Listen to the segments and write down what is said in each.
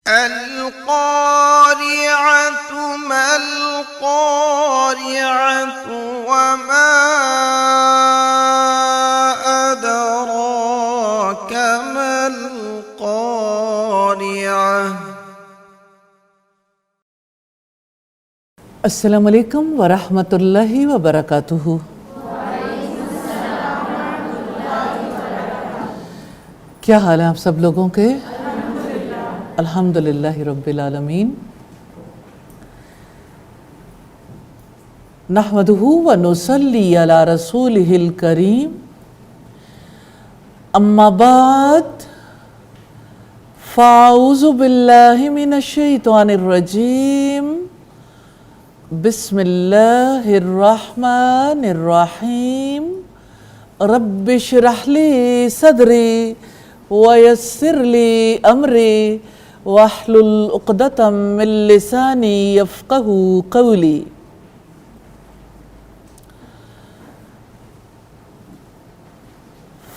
القارعة ما القارعة وما أدراك ما القارعة. السلام علیکم ورحمۃ اللہ وبرکاتہ. کیا حال ہے آپ سب لوگوں کے؟ الحمدللہ رب العالمین. نحمدہ ونصلی علی رسولہ الکریم. اما بعد فاعوذ باللہ من الشیطان الرجیم. بسم اللہ الرحمن الرحیم. رب اشرح لی صدری ویسر لی امری واحلل عقدۃ من لسانی یفقہوا قولی.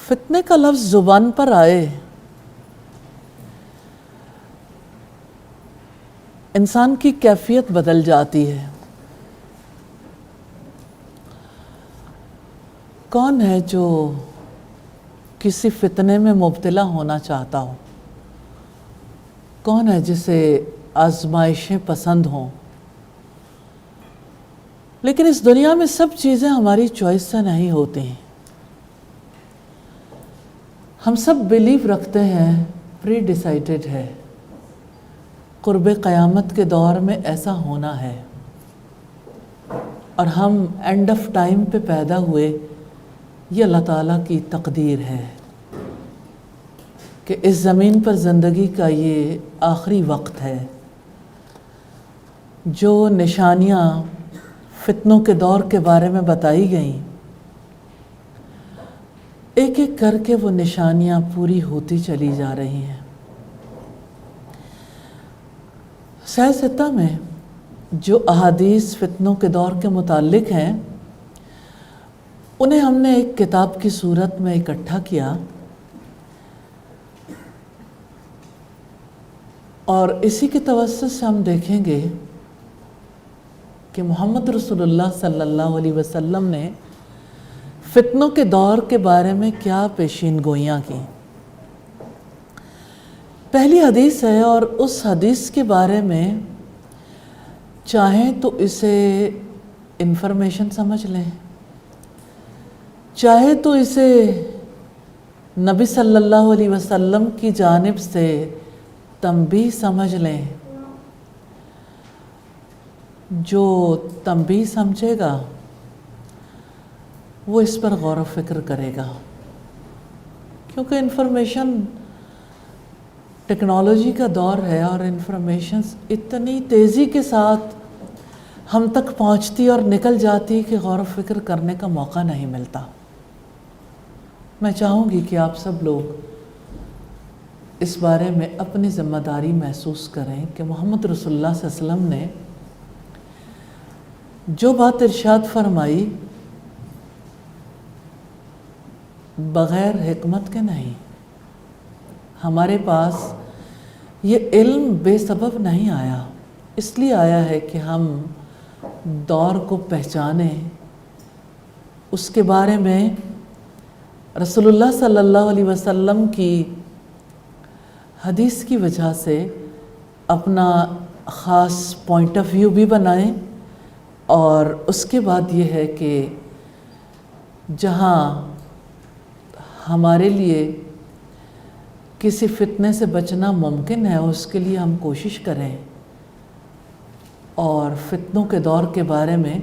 فتنے کا لفظ زبان پر آئے انسان کی کیفیت بدل جاتی ہے. کون ہے جو کسی فتنے میں مبتلا ہونا چاہتا ہو؟ کون ہے جسے آزمائشیں پسند ہوں؟ لیکن اس دنیا میں سب چیزیں ہماری چوائس سے نہیں ہوتی ہیں. ہم سب بلیو رکھتے ہیں پری ڈیسائیڈڈ ہے، قرب قیامت کے دور میں ایسا ہونا ہے، اور ہم اینڈ آف ٹائم پہ پیدا ہوئے. یہ اللہ تعالیٰ کی تقدیر ہے کہ اس زمین پر زندگی کا یہ آخری وقت ہے. جو نشانیاں فتنوں کے دور کے بارے میں بتائی گئیں، ایک ایک کر کے وہ نشانیاں پوری ہوتی چلی جا رہی ہیں. صحیح ستہ میں جو احادیث فتنوں کے دور کے متعلق ہیں، انہیں ہم نے ایک کتاب کی صورت میں اکٹھا کیا، اور اسی کے توسط سے ہم دیکھیں گے کہ محمد رسول اللہ صلی اللہ علیہ وسلم نے فتنوں کے دور کے بارے میں کیا پیشین گوئیاں کی. پہلی حدیث ہے، اور اس حدیث کے بارے میں چاہیں تو اسے انفارمیشن سمجھ لیں، چاہے تو اسے نبی صلی اللہ علیہ وسلم کی جانب سے تنبیہ سمجھ لیں. جو تنبیہ سمجھے گا وہ اس پر غور و فکر کرے گا، کیونکہ انفارمیشن ٹیکنالوجی کا دور ہے، اور انفارمیشن اتنی تیزی کے ساتھ ہم تک پہنچتی اور نکل جاتی کہ غور و فکر کرنے کا موقع نہیں ملتا. میں چاہوں گی کہ آپ سب لوگ اس بارے میں اپنی ذمہ داری محسوس کریں کہ محمد رسول اللہ صلی اللہ علیہ وسلم نے جو بات ارشاد فرمائی بغیر حکمت کے نہیں. ہمارے پاس یہ علم بے سبب نہیں آیا، اس لیے آیا ہے کہ ہم دور کو پہچانیں، اس کے بارے میں رسول اللہ صلی اللہ علیہ وسلم کی حدیث کی وجہ سے اپنا خاص پوائنٹ آف ویو بھی بنائیں. اور اس کے بعد یہ ہے کہ جہاں ہمارے لیے کسی فتنے سے بچنا ممکن ہے اس کے لیے ہم کوشش کریں، اور فتنوں کے دور کے بارے میں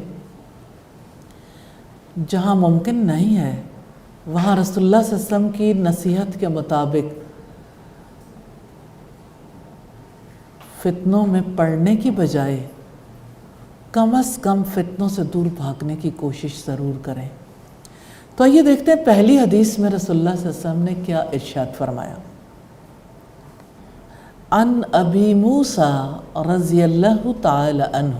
جہاں ممکن نہیں ہے وہاں رسول اللہ صلی اللہ علیہ وسلم کی نصیحت کے مطابق فتنوں میں پڑنے کی بجائے کم از کم فتنوں سے دور بھاگنے کی کوشش ضرور کریں. تو آئیے دیکھتے ہیں پہلی حدیث میں رسول اللہ صلی اللہ علیہ وسلم نے کیا ارشاد فرمایا. عن ابی موسیٰ رضی اللہ تعالی عنہ،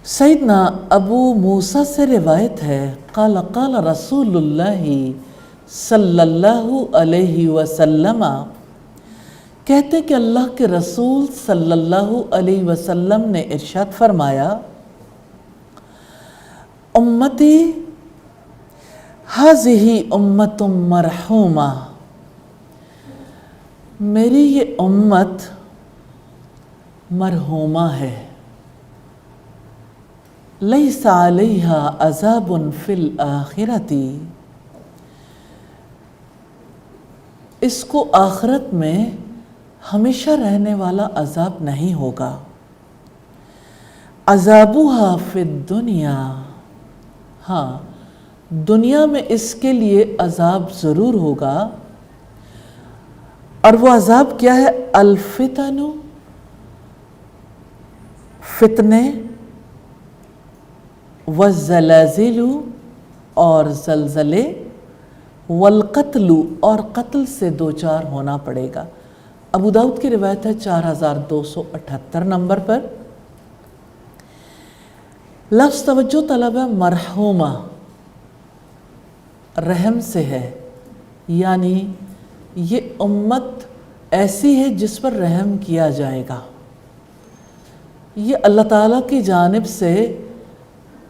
سیدنا ابو موسیٰ سے روایت ہے، قال قال رسول اللہ صلی اللہ علیہ وسلم، کہتے ہیں کہ اللہ کے رسول صلی اللہ علیہ وسلم نے ارشاد فرمایا، امتی ہذہ امت مرحومہ، میری یہ امت مرحومہ ہے، لیس علیہا عذاب فی الآخرۃ، اس کو آخرت میں ہمیشہ رہنے والا عذاب نہیں ہوگا، عذابھا فی الدنیا، ہاں دنیا میں اس کے لیے عذاب ضرور ہوگا، اور وہ عذاب کیا ہے؟ الفتن، فتنے، والزلازل، اور زلزلے، والقتل، اور قتل سے دوچار ہونا پڑے گا۔ ابو داؤد کی روایت ہے 4278 نمبر پر۔ لفظ توجہ طلب ہے، مرحومہ رحم سے ہے، یعنی یہ امت ایسی ہے جس پر رحم کیا جائے گا، یہ اللہ تعالیٰ کی جانب سے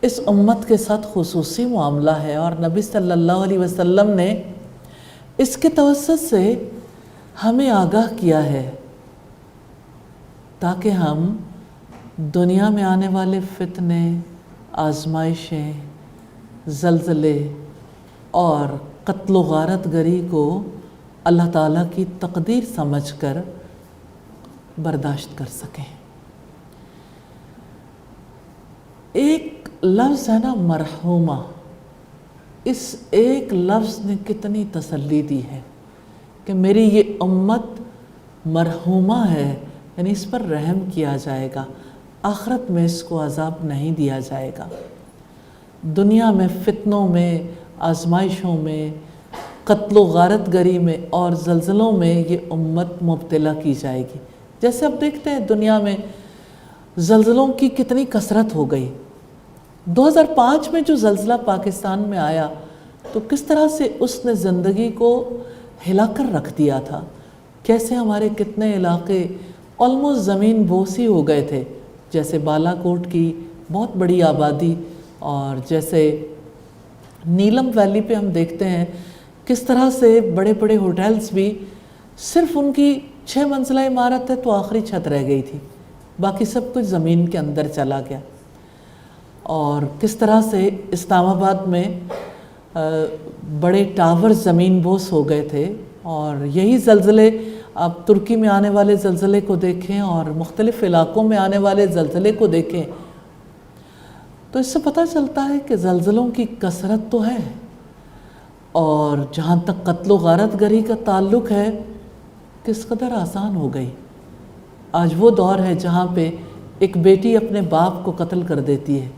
اس امت کے ساتھ خصوصی معاملہ ہے، اور نبی صلی اللہ علیہ وسلم نے اس کے توسط سے ہمیں آگاہ کیا ہے تاکہ ہم دنیا میں آنے والے فتنے، آزمائشیں، زلزلے اور قتل و غارت گری کو اللہ تعالیٰ کی تقدیر سمجھ کر برداشت کر سکیں۔ ایک لفظ ہے نا مرحومہ، اس ایک لفظ نے کتنی تسلی دی ہے کہ میری یہ امت مرحومہ ہے، یعنی اس پر رحم کیا جائے گا، آخرت میں اس کو عذاب نہیں دیا جائے گا، دنیا میں فتنوں میں، آزمائشوں میں، قتل و غارت گری میں اور زلزلوں میں یہ امت مبتلا کی جائے گی۔ جیسے اب دیکھتے ہیں دنیا میں زلزلوں کی کتنی کثرت ہو گئی۔ 2005 میں جو زلزلہ پاکستان میں آیا تو کس طرح سے اس نے زندگی کو ہلا کر رکھ دیا تھا، کیسے ہمارے کتنے علاقے آلموسٹ زمین بوسی ہو گئے تھے، جیسے بالا کوٹ کی بہت بڑی آبادی، اور جیسے نیلم ویلی پہ ہم دیکھتے ہیں کس طرح سے بڑے بڑے ہوٹلز بھی صرف ان کی 6 منزلہ عمارت ہے تو آخری چھت رہ گئی تھی، باقی سب کچھ زمین کے اندر چلا گیا۔ اور کس طرح سے اسلام آباد میں بڑے ٹاور زمین بوس ہو گئے تھے، اور یہی زلزلے آپ ترکی میں آنے والے زلزلے کو دیکھیں اور مختلف علاقوں میں آنے والے زلزلے کو دیکھیں تو اس سے پتہ چلتا ہے کہ زلزلوں کی کثرت تو ہے، اور جہاں تک قتل و غارت گری کا تعلق ہے کس قدر آسان ہو گئی۔ آج وہ دور ہے جہاں پہ ایک بیٹی اپنے باپ کو قتل کر دیتی ہے،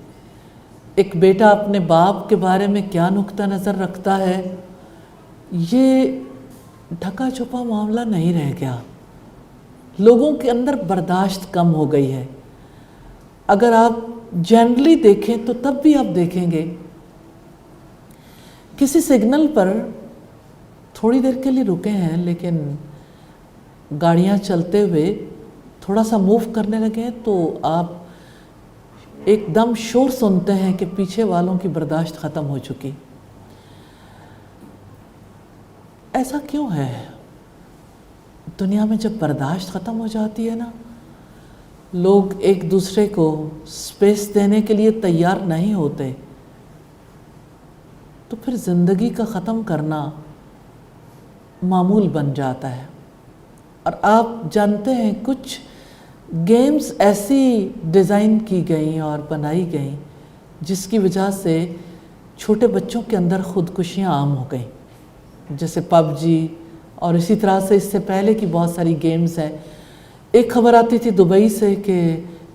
ایک بیٹا اپنے باپ کے بارے میں کیا نقطہ نظر رکھتا ہے، یہ ڈھکا چھپا معاملہ نہیں رہ گیا، لوگوں کے اندر برداشت کم ہو گئی ہے۔ اگر آپ جنرلی دیکھیں تو تب بھی آپ دیکھیں گے کسی سگنل پر تھوڑی دیر کے لیے رکے ہیں لیکن گاڑیاں چلتے ہوئے تھوڑا سا موو کرنے لگے ہیں تو آپ ایک دم شور سنتے ہیں کہ پیچھے والوں کی برداشت ختم ہو چکی۔ ایسا کیوں ہے؟ دنیا میں جب برداشت ختم ہو جاتی ہے نا، لوگ ایک دوسرے کو سپیس دینے کے لیے تیار نہیں ہوتے، تو پھر زندگی کا ختم کرنا معمول بن جاتا ہے۔ اور آپ جانتے ہیں کچھ گیمز ایسی ڈیزائن کی گئیں اور بنائی گئیں جس کی وجہ سے چھوٹے بچوں کے اندر خودکشیاں عام ہو گئیں، جیسے پب جی، اور اسی طرح سے اس سے پہلے کی بہت ساری گیمز ہیں۔ ایک خبر آتی تھی دبئی سے کہ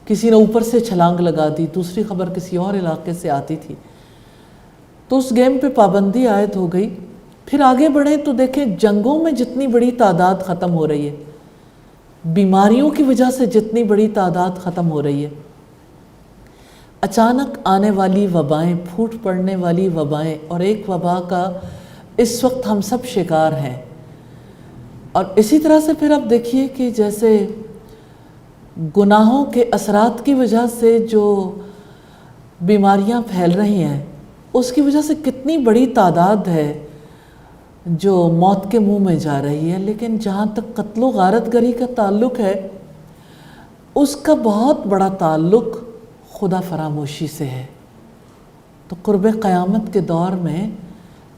کسی نے اوپر سے چھلانگ لگا دی، دوسری خبر کسی اور علاقے سے آتی تھی، تو اس گیم پہ پابندی عائد ہو گئی۔ پھر آگے بڑھیں تو دیکھیں جنگوں میں جتنی بڑی تعداد ختم ہو رہی ہے، بیماریوں کی وجہ سے جتنی بڑی تعداد ختم ہو رہی ہے، اچانک آنے والی وبائیں، پھوٹ پڑنے والی وبائیں، اور ایک وبا کا اس وقت ہم سب شکار ہیں، اور اسی طرح سے پھر آپ دیکھیے کہ جیسے گناہوں کے اثرات کی وجہ سے جو بیماریاں پھیل رہی ہیں اس کی وجہ سے کتنی بڑی تعداد ہے جو موت کے منہ میں جا رہی ہے، لیکن جہاں تک قتل و غارت گری کا تعلق ہے اس کا بہت بڑا تعلق خدا فراموشی سے ہے۔ تو قرب قیامت کے دور میں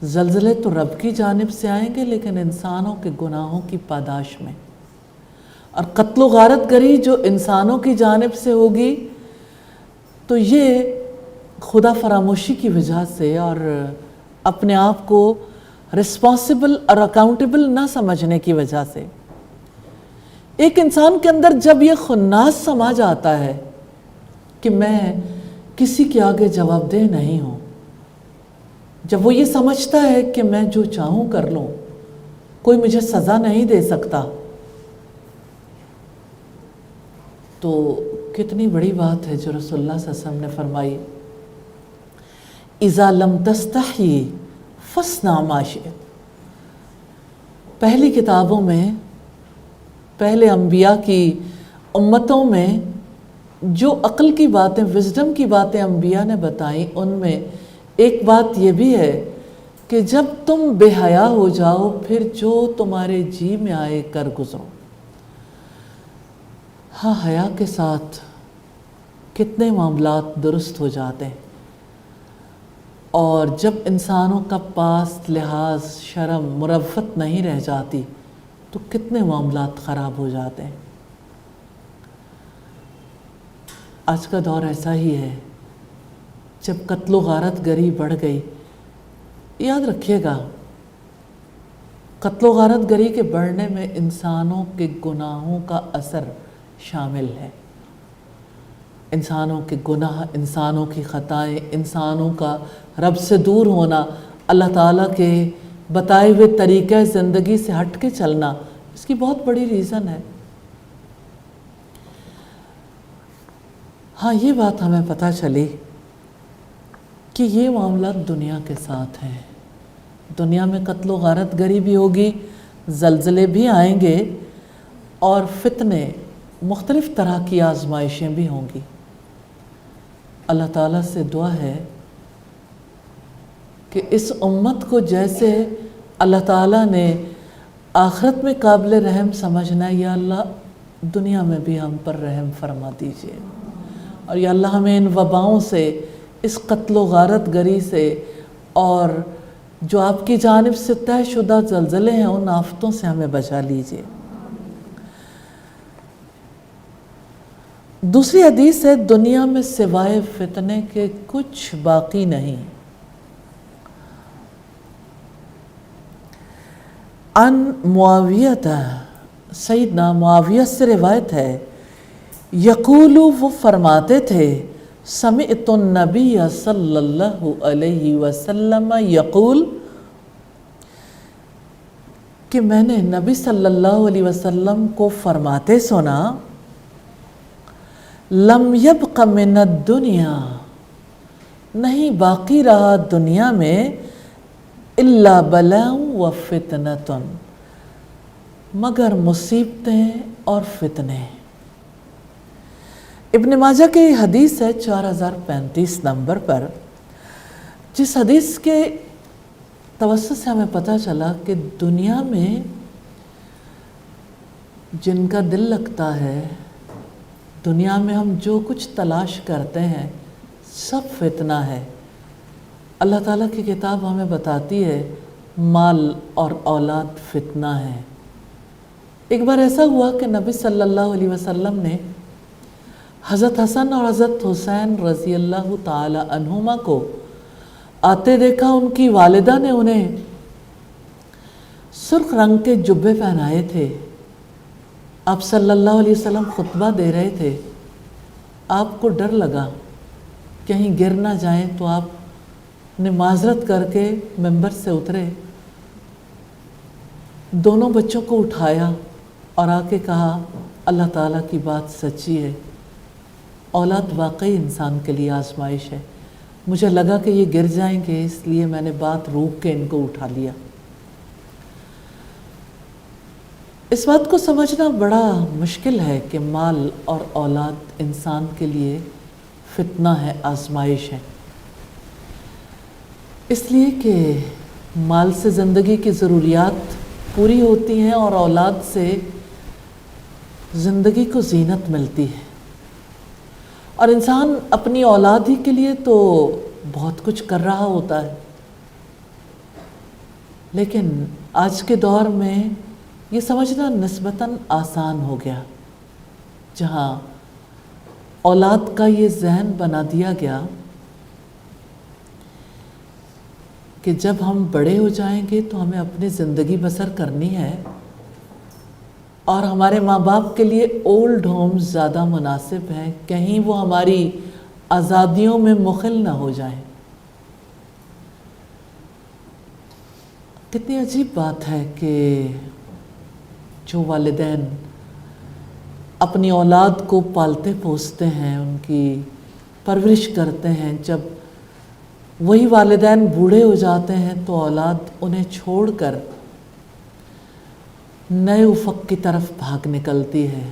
زلزلے تو رب کی جانب سے آئیں گے لیکن انسانوں کے گناہوں کی پاداش میں، اور قتل و غارت گری جو انسانوں کی جانب سے ہوگی تو یہ خدا فراموشی کی وجہ سے اور اپنے آپ کو رسپانسبل اور اکاؤنٹیبل نہ سمجھنے کی وجہ سے۔ ایک انسان کے اندر جب یہ خناس سما جاتا ہے کہ میں کسی کے آگے جواب دہ نہیں ہوں، جب وہ یہ سمجھتا ہے کہ میں جو چاہوں کر لوں، کوئی مجھے سزا نہیں دے سکتا، تو کتنی بڑی بات ہے جو رسول اللہ صلی اللہ علیہ وسلم نے فرمائی، اذا لم تستحی فاصنع ما شئت۔ پہلی کتابوں میں، پہلے انبیاء کی امتوں میں جو عقل کی باتیں، وزڈم کی باتیں انبیاء نے بتائیں، ان میں ایک بات یہ بھی ہے کہ جب تم بے حیا ہو جاؤ پھر جو تمہارے جی میں آئے کر گزرو۔ ہاں، حیا کے ساتھ کتنے معاملات درست ہو جاتے ہیں، اور جب انسانوں کا پاس لحاظ، شرم، مروت نہیں رہ جاتی تو کتنے معاملات خراب ہو جاتے ہیں۔ آج کا دور ایسا ہی ہے، جب قتل و غارت گری بڑھ گئی۔ یاد رکھیے گا، قتل و غارت گری کے بڑھنے میں انسانوں کے گناہوں کا اثر شامل ہے۔ انسانوں کے گناہ، انسانوں کی خطائیں، انسانوں کا رب سے دور ہونا، اللہ تعالیٰ کے بتائے ہوئے طریقہ زندگی سے ہٹ کے چلنا، اس کی بہت بڑی ریزن ہے۔ ہاں، یہ بات ہمیں پتہ چلی کہ یہ معاملات دنیا کے ساتھ ہیں۔ دنیا میں قتل و غارت گری بھی ہوگی، زلزلے بھی آئیں گے، اور فتنے، مختلف طرح کی آزمائشیں بھی ہوں گی۔ اللہ تعالیٰ سے دعا ہے کہ اس امت کو جیسے اللہ تعالیٰ نے آخرت میں قابل رحم سمجھنا ہے، یا اللہ دنیا میں بھی ہم پر رحم فرما دیجئے، اور یا اللہ ہمیں ان وباؤں سے، اس قتل و غارت گری سے، اور جو آپ کی جانب سے طے شدہ زلزلے ہیں ان آفتوں سے ہمیں بچا لیجئے۔ دوسری حدیث ہے، دنیا میں سوائے فتنے کے کچھ باقی نہیں۔ عن معاویہ، سیدنا معاویہ سے روایت ہے، یقول، وہ فرماتے تھے، سمعت النبی صلی اللہ علیہ وسلم یقول، کہ میں نے نبی صلی اللہ علیہ وسلم کو فرماتے سنا، لم یبق من الدنیا، نہیں باقی رہا دنیا میں، الا بلاء و فتنۃ، مگر مصیبتیں اور فتنے۔ ابن ماجہ کی حدیث ہے 4035 نمبر پر، جس حدیث کے توسط سے ہمیں پتہ چلا کہ دنیا میں جن کا دل لگتا ہے، دنیا میں ہم جو کچھ تلاش کرتے ہیں، سب فتنہ ہے۔ اللہ تعالیٰ کی کتاب ہمیں بتاتی ہے مال اور اولاد فتنہ ہے۔ ایک بار ایسا ہوا کہ نبی صلی اللہ علیہ وسلم نے حضرت حسن اور حضرت حسین رضی اللہ تعالی عنہما کو آتے دیکھا۔ ان کی والدہ نے انہیں سرخ رنگ کے جبے پہنائے تھے۔ آپ صلی اللہ علیہ وسلم خطبہ دے رہے تھے، آپ کو ڈر لگا کہیں گر نہ جائیں، تو آپ نے معذرت کر کے ممبر سے اترے، دونوں بچوں کو اٹھایا اور آ کے کہا، اللہ تعالیٰ کی بات سچی ہے، اولاد واقعی انسان کے لیے آزمائش ہے، مجھے لگا کہ یہ گر جائیں گے، اس لیے میں نے بات روک کے ان کو اٹھا لیا۔ اس بات کو سمجھنا بڑا مشکل ہے کہ مال اور اولاد انسان کے لیے فتنہ ہے، آزمائش ہے، اس لیے کہ مال سے زندگی کی ضروریات پوری ہوتی ہیں اور اولاد سے زندگی کو زینت ملتی ہے، اور انسان اپنی اولاد ہی کے لیے تو بہت کچھ کر رہا ہوتا ہے، لیکن آج کے دور میں یہ سمجھنا نسبتاً آسان ہو گیا، جہاں اولاد کا یہ ذہن بنا دیا گیا کہ جب ہم بڑے ہو جائیں گے تو ہمیں اپنی زندگی بسر کرنی ہے، اور ہمارے ماں باپ کے لیے اولڈ ہومز زیادہ مناسب ہیں، کہیں وہ ہماری آزادیوں میں مخل نہ ہو جائیں۔ کتنی عجیب بات ہے کہ جو والدین اپنی اولاد کو پالتے پوستے ہیں، ان کی پرورش کرتے ہیں، جب وہی والدین بوڑھے ہو جاتے ہیں تو اولاد انہیں چھوڑ کر نئے افق کی طرف بھاگ نکلتی ہے۔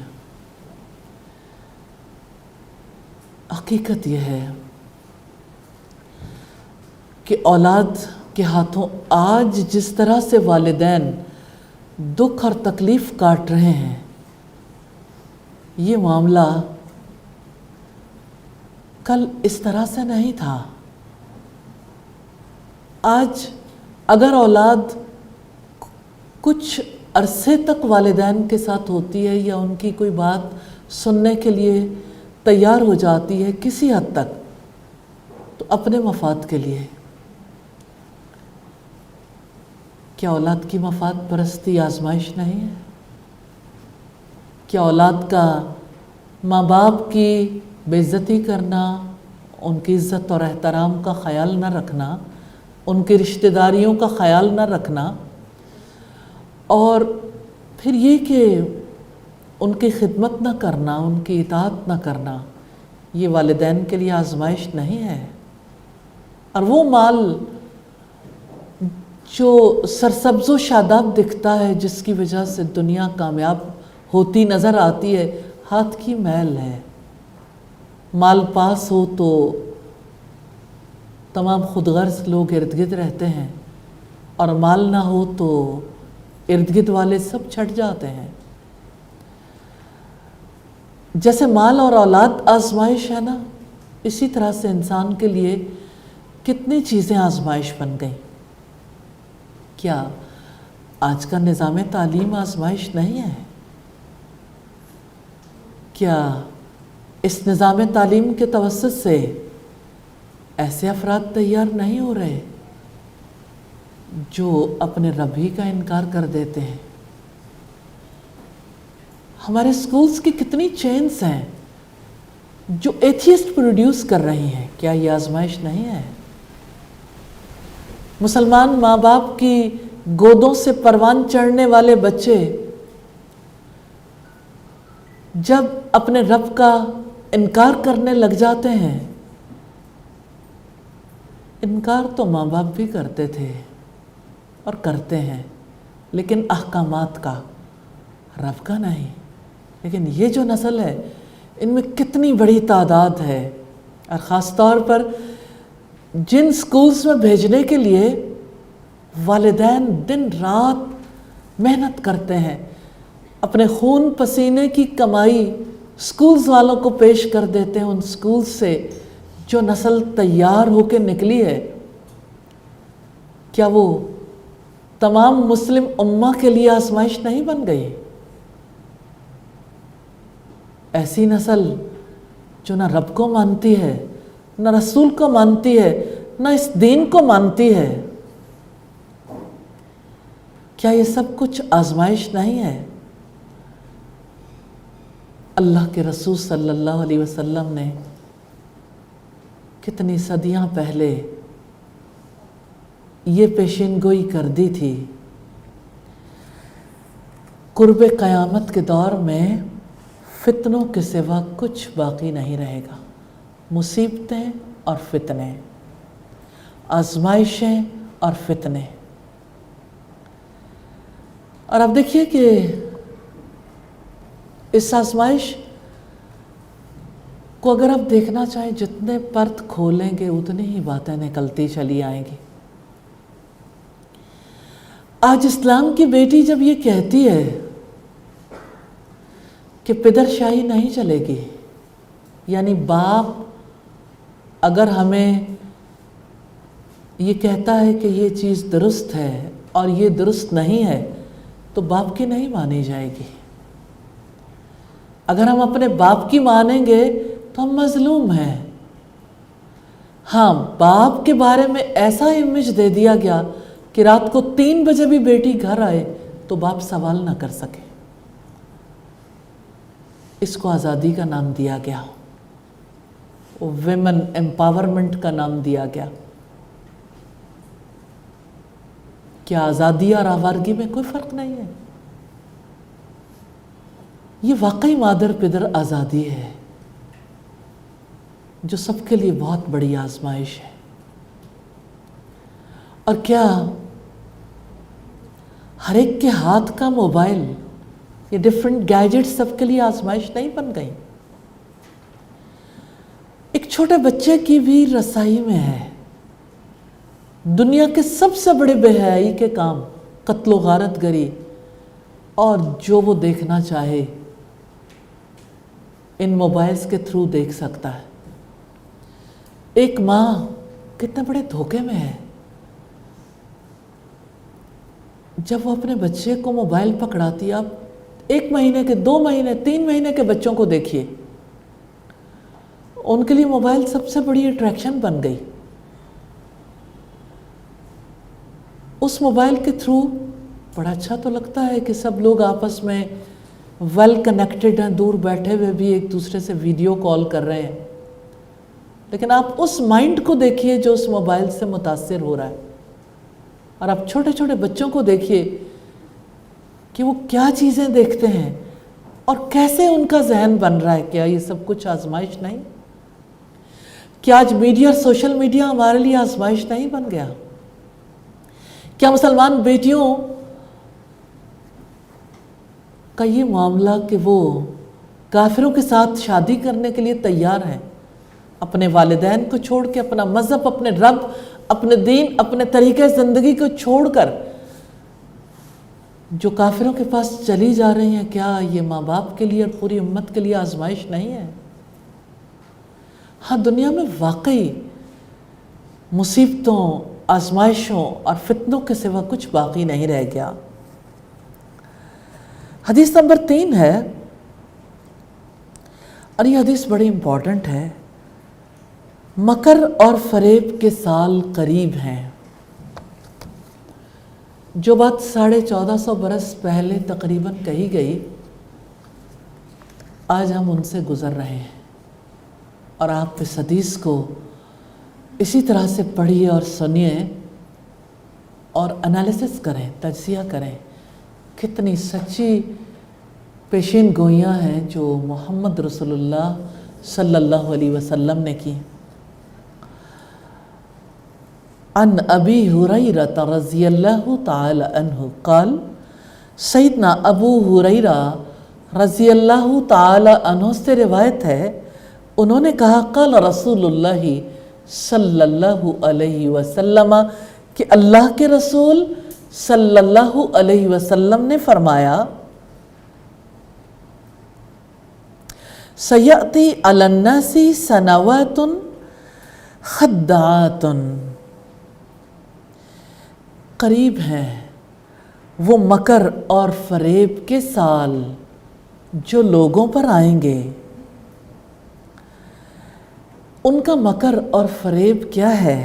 حقیقت یہ ہے کہ اولاد کے ہاتھوں آج جس طرح سے والدین دکھ اور تکلیف کاٹ رہے ہیں، یہ معاملہ کل اس طرح سے نہیں تھا۔ آج اگر اولاد کچھ عرصے تک والدین کے ساتھ ہوتی ہے یا ان کی کوئی بات سننے کے لیے تیار ہو جاتی ہے کسی حد تک، تو اپنے مفاد کے لیے۔ کیا اولاد کی مفاد پرستی آزمائش نہیں ہے؟ کیا اولاد کا ماں باپ کی بے عزتی کرنا، ان کی عزت اور احترام کا خیال نہ رکھنا، ان کی رشتہ داریوں کا خیال نہ رکھنا، اور پھر یہ کہ ان کی خدمت نہ کرنا، ان کی اطاعت نہ کرنا، یہ والدین کے لیے آزمائش نہیں ہے؟ اور وہ مال جو سرسبز و شاداب دکھتا ہے، جس کی وجہ سے دنیا کامیاب ہوتی نظر آتی ہے، ہاتھ کی میل ہے۔ مال پاس ہو تو تمام خود غرض لوگ ارد گرد رہتے ہیں، اور مال نہ ہو تو ارد گرد والے سب چھٹ جاتے ہیں۔ جیسے مال اور اولاد آزمائش ہے نا، اسی طرح سے انسان کے لیے کتنی چیزیں آزمائش بن گئیں۔ کیا آج کا نظام تعلیم آزمائش نہیں ہے؟ کیا اس نظام تعلیم کے توسط سے ایسے افراد تیار نہیں ہو رہے جو اپنے رب ہی کا انکار کر دیتے ہیں؟ ہمارے سکولز کی کتنی چینز ہیں جو ایتھیسٹ پروڈیوس کر رہی ہیں، کیا یہ آزمائش نہیں ہے؟ مسلمان ماں باپ کی گودوں سے پروان چڑھنے والے بچے جب اپنے رب کا انکار کرنے لگ جاتے ہیں، انکار تو ماں باپ بھی کرتے تھے اور کرتے ہیں، لیکن احکامات کا، رب کا نہیں۔ لیکن یہ جو نسل ہے، ان میں کتنی بڑی تعداد ہے، اور خاص طور پر جن سکولز میں بھیجنے کے لیے والدین دن رات محنت کرتے ہیں، اپنے خون پسینے کی کمائی سکولز والوں کو پیش کر دیتے ہیں، ان سکولز سے جو نسل تیار ہو کے نکلی ہے، کیا وہ تمام مسلم امہ کے لیے آزمائش نہیں بن گئی؟ ایسی نسل جو نہ رب کو مانتی ہے، نہ رسول کو مانتی ہے، نہ اس دین کو مانتی ہے، کیا یہ سب کچھ آزمائش نہیں ہے؟ اللہ کے رسول صلی اللہ علیہ وسلم نے کتنی صدیاں پہلے یہ پیشین گوئی کر دی تھی، قرب قیامت کے دور میں فتنوں کے سوا کچھ باقی نہیں رہے گا، مصیبتیں اور فتنے، آزمائشیں اور فتنے۔ اور اب دیکھیے کہ اس آزمائش کو اگر آپ دیکھنا چاہیں جتنے پرت کھولیں گے اتنی ہی باتیں نکلتی چلی آئیں گی۔ آج اسلام کی بیٹی جب یہ کہتی ہے کہ پدر شاہی نہیں چلے گی، یعنی باپ اگر ہمیں یہ کہتا ہے کہ یہ چیز درست ہے اور یہ درست نہیں ہے تو باپ کی نہیں مانی جائے گی۔ اگر ہم اپنے باپ کی مانیں گے تو ہم مظلوم ہیں۔ ہاں، باپ کے بارے میں ایسا امیج دے دیا گیا کہ رات کو 3 بجے بھی بیٹی گھر آئے تو باپ سوال نہ کر سکے۔ اس کو آزادی کا نام دیا گیا، ویمن امپاورمنٹ کا نام دیا گیا۔ کیا آزادی اور آوارگی میں کوئی فرق نہیں ہے؟ یہ واقعی مادر پدر آزادی ہے جو سب کے لیے بہت بڑی آزمائش ہے۔ اور کیا ہر ایک کے ہاتھ کا موبائل، یہ ڈیفرنٹ گیجٹ سب کے لیے آزمائش نہیں بن گئی؟ ایک چھوٹے بچے کی بھی رسائی میں ہے دنیا کے سب سے بڑے بے حیائی کے کام، قتل و غارت گری، اور جو وہ دیکھنا چاہے ان موبائلز کے تھرو دیکھ سکتا ہے۔ ایک ماں کتنے بڑے دھوکے میں ہے جب وہ اپنے بچے کو موبائل پکڑاتی ہے۔ آپ 1 مہینے کے، 2 مہینے، 3 مہینے کے بچوں کو دیکھیے، ان کے لیے موبائل سب سے بڑی اٹریکشن بن گئی۔ اس موبائل کے تھرو بڑا اچھا تو لگتا ہے کہ سب لوگ آپس میں ویل کنیکٹڈ ہیں، دور بیٹھے ہوئے بھی ایک دوسرے سے ویڈیو کال کر رہے ہیں، لیکن آپ اس مائنڈ کو دیکھیے جو اس موبائل سے متاثر ہو رہا ہے، اور آپ چھوٹے چھوٹے بچوں کو دیکھیے کہ وہ کیا چیزیں دیکھتے ہیں اور کیسے ان کا ذہن بن رہا ہے۔ کیا یہ سب کچھ آزمائش نہیں؟ کیا آج میڈیا اور سوشل میڈیا ہمارے لیے آزمائش نہیں بن گیا؟ کیا مسلمان بیٹیوں کا یہ معاملہ کہ وہ کافروں کے ساتھ شادی کرنے کے لیے تیار ہیں، اپنے والدین کو چھوڑ کے، اپنا مذہب، اپنے رب، اپنے دین، اپنے طریقے زندگی کو چھوڑ کر جو کافروں کے پاس چلی جا رہی ہیں، کیا یہ ماں باپ کے لیے اور پوری امت کے لیے آزمائش نہیں ہے؟ ہاں، دنیا میں واقعی مصیبتوں، آزمائشوں اور فتنوں کے سوا کچھ باقی نہیں رہ گیا۔ حدیث نمبر 3 ہے، اور یہ حدیث بڑی امپورٹنٹ ہے۔ مکر اور فریب کے سال قریب ہیں۔ جو بات 1450 برس پہلے تقریباً کہی گئی، آج ہم ان سے گزر رہے ہیں، اور آپ اس حدیث کو اسی طرح سے پڑھیے اور سنیے اور انالیسس کریں، تجزیہ کریں، کتنی سچی پیشین گوئیاں ہیں جو محمد رسول اللہ صلی اللہ علیہ وسلم نے کی۔ عن ابی ہریرہ رضی اللہ تعالی عنہ قال، سیدنا ابو ہریرہ رضی اللہ تعالی عنہ سے روایت ہے، انہوں نے کہا قال رسول اللہ صلی اللہ علیہ وسلم، کہ اللہ کے رسول صلی اللہ علیہ وسلم نے فرمایا، سیأتی علی الناس سنوات خداعات، قریب ہیں وہ مکر اور فریب کے سال جو لوگوں پر آئیں گے۔ ان کا مکر اور فریب کیا ہے؟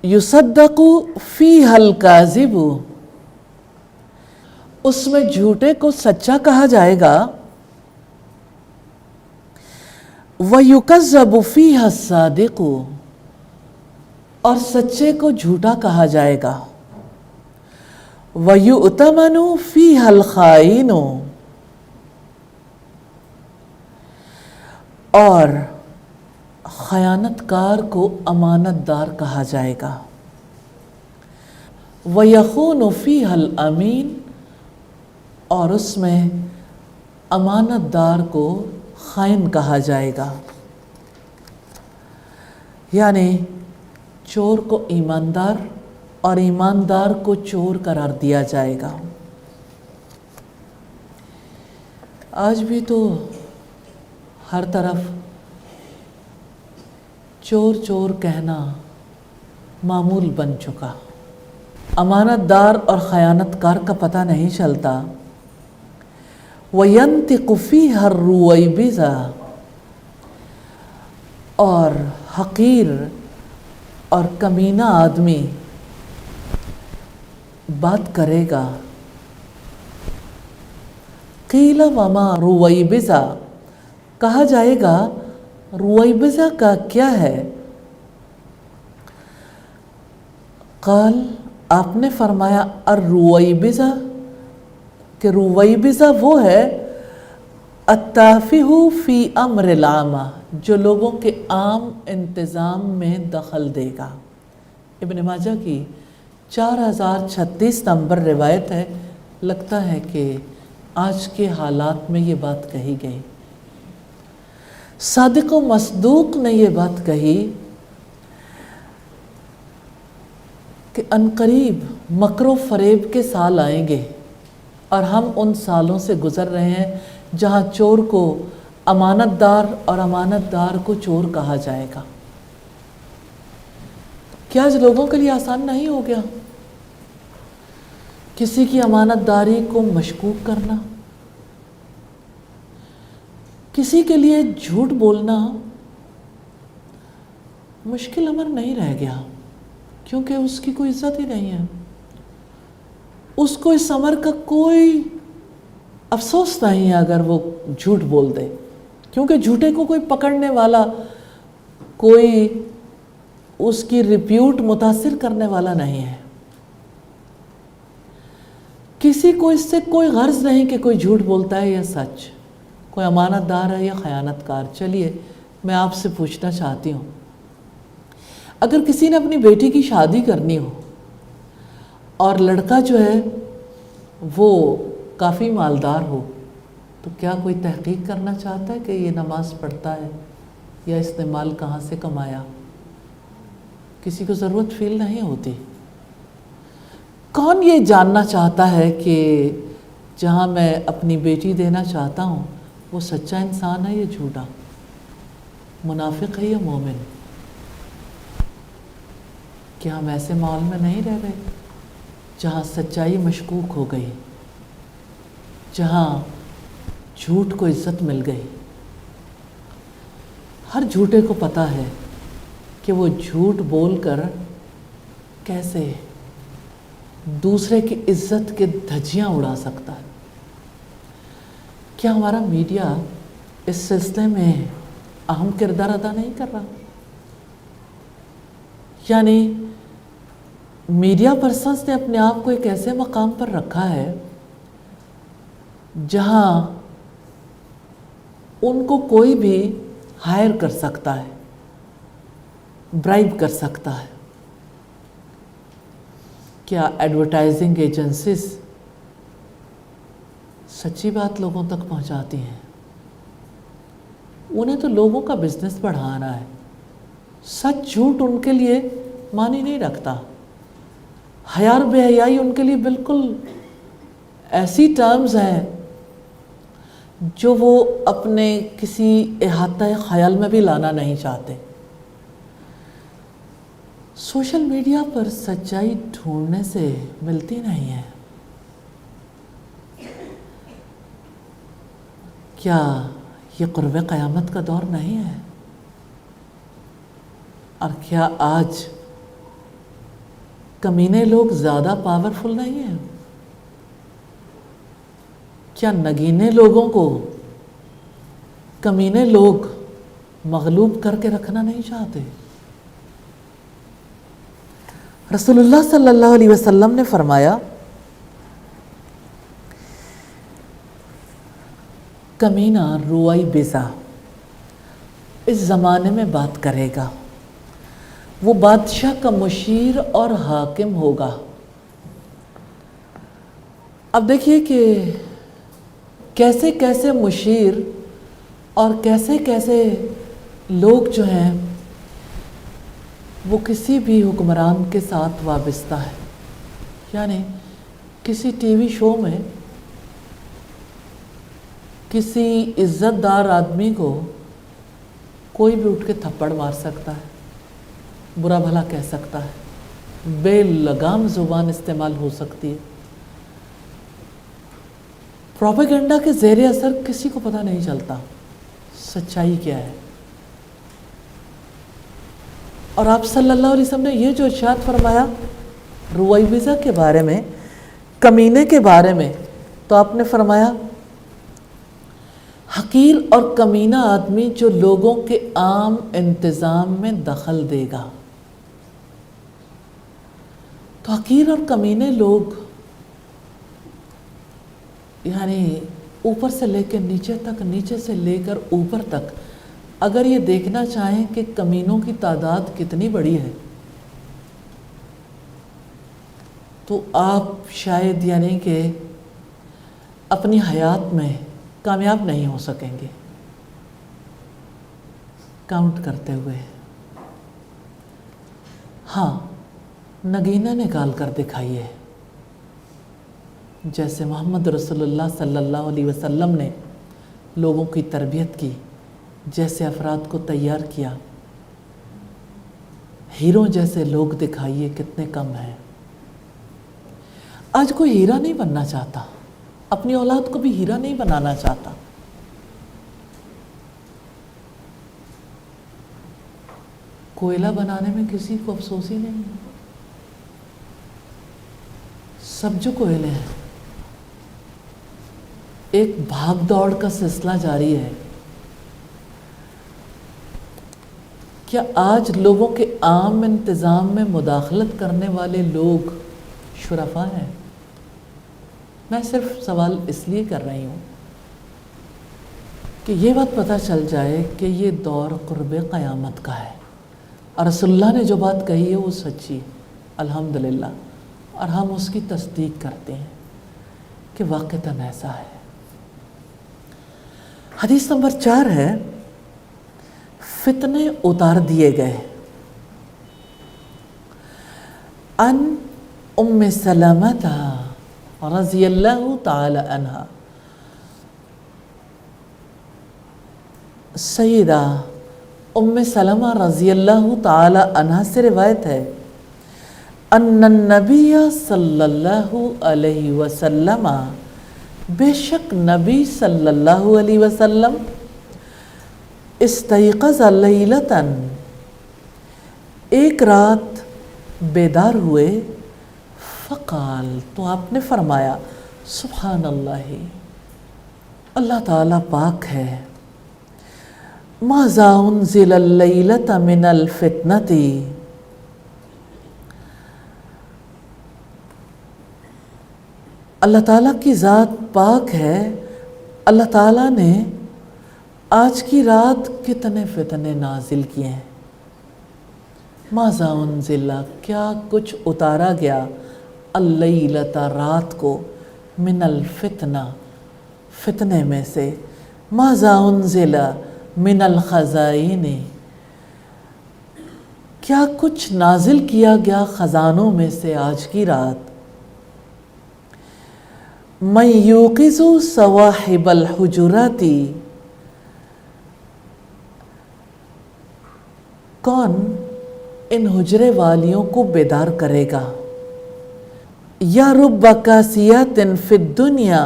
یصدق فیہا الکاذب، اس میں جھوٹے کو سچا کہا جائے گا، ویکذب فیہا الصادق، اور سچے کو جھوٹا کہا جائے گا، ویؤتمن فیہا الخائن، اور خیانت کار کو امانت دار کہا جائے گا، وَيَخُونُ فِيهَا الْأَمِينَ، اور اس میں امانت دار کو خائن کہا جائے گا، یعنی چور کو ایماندار اور ایماندار کو چور قرار دیا جائے گا۔ آج بھی تو ہر طرف چور چور کہنا معمول بن چکا، امانت دار اور خیانت کار کا پتہ نہیں چلتا۔ وَيَنْتِقُ فِيهَا الرُّوَيْبِضَةُ، اور حقیر اور کمینہ آدمی بات کرے گا۔ قیل وما رویبضہ، کہا جائے گا رویبضہ کا کیا ہے؟ قال، آپ نے فرمایا الرویبضہ، کہ رویبضہ وہ ہے التافہ فی امر العامہ، جو لوگوں کے عام انتظام میں دخل دے گا۔ ابن ماجہ کی 4036 نمبر روایت ہے۔ لگتا ہے کہ آج کے حالات میں یہ بات کہی گئی۔ صادق و مصدوق نے یہ بات کہی کہ عنقریب مکر و فریب کے سال آئیں گے، اور ہم ان سالوں سے گزر رہے ہیں جہاں چور کو امانت دار اور امانت دار کو چور کہا جائے گا۔ کیا آج لوگوں کے لیے آسان نہیں ہو گیا کسی کی امانت داری کو مشکوک کرنا؟ کسی کے لیے جھوٹ بولنا مشکل امر نہیں رہ گیا، کیونکہ اس کی کوئی عزت ہی نہیں ہے، اس کو اس امر کا کوئی افسوس نہیں ہے اگر وہ جھوٹ بول دے، کیونکہ جھوٹے کو کوئی پکڑنے والا، کوئی اس کی ریپیوٹ متاثر کرنے والا نہیں ہے۔ کسی کو اس سے کوئی غرض نہیں کہ کوئی جھوٹ بولتا ہے یا سچ، کوئی امانت دار ہے یا خیانت کار۔ چلیے میں آپ سے پوچھنا چاہتی ہوں، اگر کسی نے اپنی بیٹی کی شادی کرنی ہو اور لڑکا جو ہے وہ کافی مالدار ہو، تو کیا کوئی تحقیق کرنا چاہتا ہے کہ یہ نماز پڑھتا ہے یا اس نے مال کہاں سے کمایا؟ کسی کو ضرورت فیل نہیں ہوتی۔ کون یہ جاننا چاہتا ہے کہ جہاں میں اپنی بیٹی دینا چاہتا ہوں وہ سچا انسان ہے یا جھوٹا، منافق ہے یا مومن؟ کیا ہم ایسے ماحول میں نہیں رہ گئے جہاں سچائی مشکوک ہو گئی، جہاں جھوٹ کو عزت مل گئی؟ ہر جھوٹے کو پتہ ہے کہ وہ جھوٹ بول کر کیسے دوسرے کی عزت کے دھجیاں اڑا سکتا ہے۔ کیا ہمارا میڈیا اس سلسلے میں اہم کردار ادا نہیں کر رہا؟ یعنی میڈیا پرسنز نے اپنے آپ کو ایک ایسے مقام پر رکھا ہے جہاں ان کو کوئی بھی ہائر کر سکتا ہے، برائب کر سکتا ہے۔ کیا ایڈورٹائزنگ ایجنسیز سچی بات لوگوں تک پہنچاتی ہیں؟ انہیں تو لوگوں کا بزنس بڑھانا ہے، سچ جھوٹ ان کے لیے معنی نہیں رکھتا۔ حیا اور بے حیائی ان کے لیے بالکل ایسی ٹرمز ہیں جو وہ اپنے کسی احاطہ خیال میں بھی لانا نہیں چاہتے۔ سوشل میڈیا پر سچائی ڈھونڈنے سے ملتی نہیں ہے۔ کیا یہ قرب قیامت کا دور نہیں ہے؟ اور کیا آج کمینے لوگ زیادہ پاورفل نہیں ہیں؟ کیا نگینے لوگوں کو کمینے لوگ مغلوب کر کے رکھنا نہیں چاہتے؟ رسول اللہ صلی اللہ علیہ وسلم نے فرمایا، کمینہ رویبضہ اس زمانے میں بات کرے گا، وہ بادشاہ کا مشیر اور حاکم ہوگا۔ اب دیکھیے کہ کیسے کیسے مشیر اور کیسے کیسے لوگ جو ہیں وہ کسی بھی حکمران کے ساتھ وابستہ ہے. یعنی کسی ٹی وی شو میں کسی عزت دار آدمی کو کوئی بھی اٹھ کے تھپڑ مار سکتا ہے، برا بھلا کہہ سکتا ہے، بے لگام زبان استعمال ہو سکتی ہے. پروپیگنڈا کے زیر اثر کسی کو پتہ نہیں چلتا سچائی کیا ہے. اور آپ صلی اللہ علیہ وسلم نے یہ جو ارشاد فرمایا رویبضہ کے بارے میں، کمینے کے بارے میں، تو آپ نے فرمایا حقیر اور کمینہ آدمی جو لوگوں کے عام انتظام میں دخل دے گا. تو حقیر اور کمینے لوگ یعنی اوپر سے لے کے نیچے تک، نیچے سے لے کر اوپر تک، اگر یہ دیکھنا چاہیں کہ کمینوں کی تعداد کتنی بڑی ہے تو آپ شاید یعنی کہ اپنی حیات میں کامیاب نہیں ہو سکیں گے کاؤنٹ کرتے ہوئے. ہاں، نگینہ نکال کر دکھائیے، جیسے محمد رسول اللہ صلی اللہ علیہ وسلم نے لوگوں کی تربیت کی، جیسے افراد کو تیار کیا. ہیروں جیسے لوگ دکھائیے، کتنے کم ہیں. آج کوئی ہیرا نہیں بننا چاہتا، اپنی اولاد کو بھی ہیرا نہیں بنانا چاہتا. کوئلہ بنانے میں کسی کو افسوس ہی نہیں ہے. سب جو کوئلے ہیں، ایک بھاگ دوڑ کا سلسلہ جاری ہے. کیا آج لوگوں کے عام انتظام میں مداخلت کرنے والے لوگ شرفاء ہیں؟ میں صرف سوال اس لیے کر رہی ہوں کہ یہ بات پتہ چل جائے کہ یہ دور قرب قیامت کا ہے، اور رسول اللہ نے جو بات کہی ہے وہ سچی الحمدللہ، اور ہم اس کی تصدیق کرتے ہیں کہ واقعتاً ایسا ہے. حدیث نمبر 4 ہے، فتنے اتار دیے گئے. ان ام سلمہ رضی اللہ تعالی عنہ، سیدہ ام سلمہ رضی اللہ تعالی عنہ سے روایت ہے، ان النبی صلی اللہ علیہ وسلم، بے شک نبی صلی اللہ علیہ وسلم، استیقظ لیلتاً، ایک رات بیدار ہوئے، فقال، تو آپ نے فرمایا، سبحان اللہ، اللہ تعالیٰ پاک ہے، ماذا انزل اللیلۃ من الفتنۃ، اللہ تعالیٰ کی ذات پاک ہے، اللہ تعالیٰ نے آج کی رات کتنے فتنے نازل کیے ہیں. ماذا انزل، کیا کچھ اتارا گیا، اللیلۃ، رات کو، من الفتنہ، فتنے میں سے، ماذا انزل من الخزائن، کیا کچھ نازل کیا گیا خزانوں میں سے آج کی رات. من یوقظ صواحب الحجرات، کون ان حجرے والیوں کو بیدار کرے گا. یا رب کاسیات فی الدنیا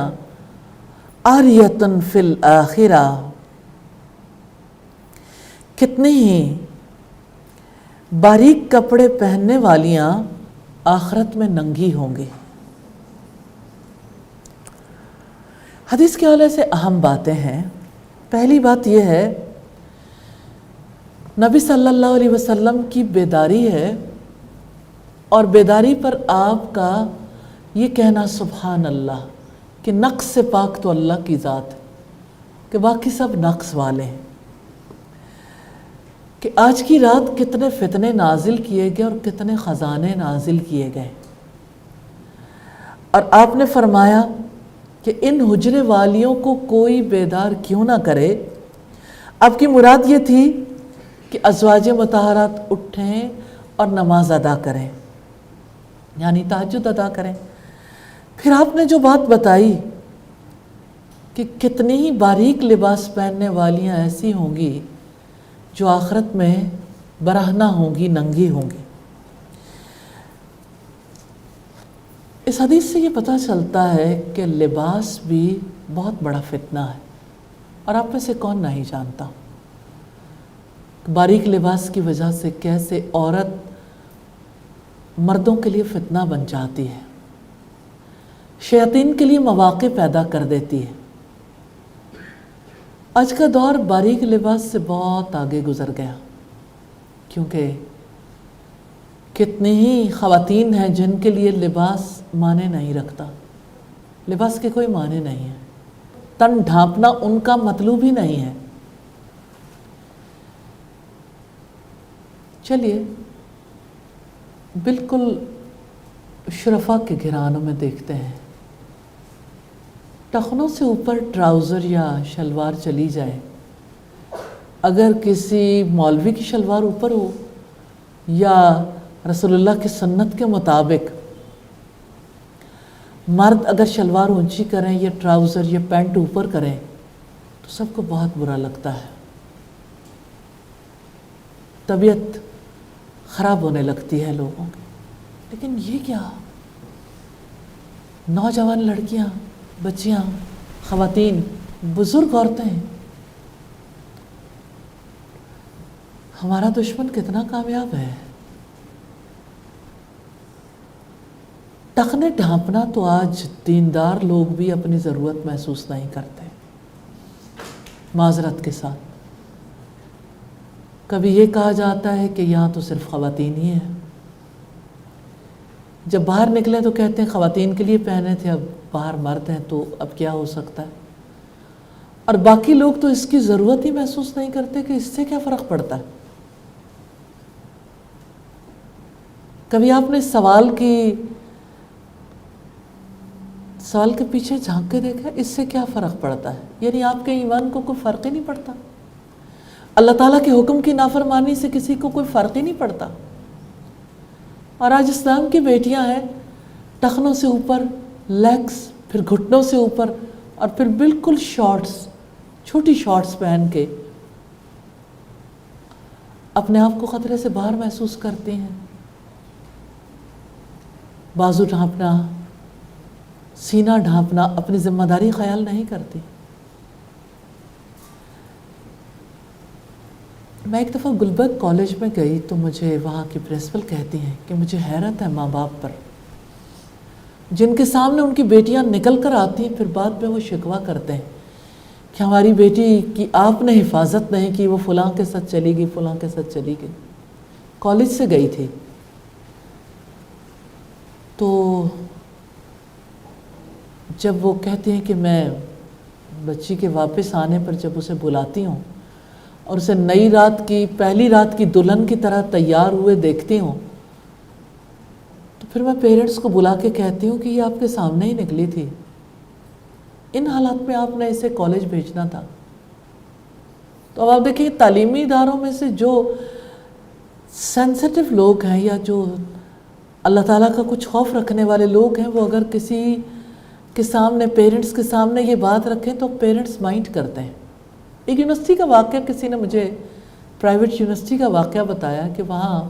عاریۃ فی الآخرہ، کتنی ہی باریک کپڑے پہننے والیاں آخرت میں ننگی ہوں گی. حدیث کے حوالے سے اہم باتیں ہیں. پہلی بات یہ ہے، نبی صلی اللہ علیہ وسلم کی بیداری ہے، اور بیداری پر آپ کا یہ کہنا سبحان اللہ کہ نقص سے پاک تو اللہ کی ذات ہے، کہ باقی سب نقص والے ہیں. کہ آج کی رات کتنے فتنے نازل کیے گئے اور کتنے خزانے نازل کیے گئے. اور آپ نے فرمایا کہ ان حجرے والیوں کو کوئی بیدار کیوں نہ کرے۔ آپ کی مراد یہ تھی کہ ازواج مطہرات اٹھیں اور نماز ادا کریں، یعنی تہجد ادا کریں۔ پھر آپ نے جو بات بتائی کہ کتنی ہی باریک لباس پہننے والیاں ایسی ہوں گی جو آخرت میں برہنہ ہوں گی، ننگی ہوں گی۔ اس حدیث سے یہ پتہ چلتا ہے کہ لباس بھی بہت بڑا فتنہ ہے، اور آپ میں سے کون نہیں جانتا باریک لباس کی وجہ سے کیسے عورت مردوں کے لیے فتنہ بن جاتی ہے، شیاطین کے لیے مواقع پیدا کر دیتی ہے۔ آج کا دور باریک لباس سے بہت آگے گزر گیا، کیونکہ کتنی ہی خواتین ہیں جن کے لیے لباس معنی نہیں رکھتا، لباس کے کوئی معنی نہیں ہے، تن ڈھانپنا ان کا مطلوب ہی نہیں ہے۔ چلیے بالکل شرفا کے گھرانوں میں دیکھتے ہیں، ٹخنوں سے اوپر ٹراؤزر یا شلوار چلی جائے، اگر کسی مولوی کی شلوار اوپر ہو یا رسول اللہ کی سنت کے مطابق مرد اگر شلوار اونچی کریں یا ٹراؤزر یا پینٹ اوپر کریں تو سب کو بہت برا لگتا ہے، طبیعت خراب ہونے لگتی ہے لوگوں کی۔ لیکن یہ کیا، نوجوان لڑکیاں، بچیاں، خواتین، بزرگ عورتیں، ہمارا دشمن کتنا کامیاب ہے۔ ٹخنے ڈھانپنا تو آج دیندار لوگ بھی اپنی ضرورت محسوس نہیں کرتے، معذرت کے ساتھ۔ کبھی یہ کہا جاتا ہے کہ یہاں تو صرف خواتین ہی ہیں، جب باہر نکلیں تو کہتے ہیں خواتین کے لیے پہنے تھے، اب باہر مرد ہیں تو اب کیا ہو سکتا ہے، اور باقی لوگ تو اس کی ضرورت ہی محسوس نہیں کرتے کہ اس سے کیا فرق پڑتا ہے۔ کبھی آپ نے سوال کے پیچھے جھانک کے دیکھا اس سے کیا فرق پڑتا ہے، یعنی آپ کے ایمان کو کوئی فرق ہی نہیں پڑتا، اللہ تعالیٰ کے حکم کی نافرمانی سے کسی کو کوئی فرق ہی نہیں پڑتا۔ اور آج اسلام کی بیٹیاں ہیں ٹخنوں سے اوپر، لیگز، پھر گھٹنوں سے اوپر، اور پھر بالکل شارٹس، چھوٹی شارٹس پہن کے اپنے آپ کو خطرے سے باہر محسوس کرتی ہیں، بازو ڈھانپنا، سینہ ڈھانپنا، اپنی ذمہ داری خیال نہیں کرتی۔ میں ایک دفعہ گلبرگ کالج میں گئی تو مجھے وہاں کی پرنسپل کہتی ہیں کہ مجھے حیرت ہے ماں باپ پر، جن کے سامنے ان کی بیٹیاں نکل کر آتی ہیں، پھر بعد میں وہ شکوہ کرتے ہیں کہ ہماری بیٹی کی آپ نے حفاظت نہیں کی، وہ فلاں کے ساتھ چلی گئی، فلاں کے ساتھ چلی گئی، کالج سے گئی تھی۔ تو جب وہ کہتے ہیں کہ میں بچی کے واپس آنے پر جب اسے بلاتی ہوں اور اسے نئی رات کی، پہلی رات کی دلہن کی طرح تیار ہوئے دیکھتی ہوں، تو پھر میں پیرنٹس کو بلا کے کہتی ہوں کہ یہ آپ کے سامنے ہی نکلی تھی، ان حالات میں آپ نے اسے کالج بھیجنا تھا۔ تو اب آپ دیکھیں تعلیمی اداروں میں سے جو سینسٹیو لوگ ہیں یا جو اللہ تعالیٰ کا کچھ خوف رکھنے والے لوگ ہیں، وہ اگر کسی کے سامنے، پیرنٹس کے سامنے یہ بات رکھیں تو پیرنٹس مائنڈ کرتے ہیں۔ ایک یونیورسٹی کا واقعہ، کسی نے مجھے پرائیویٹ یونیورسٹی کا واقعہ بتایا کہ وہاں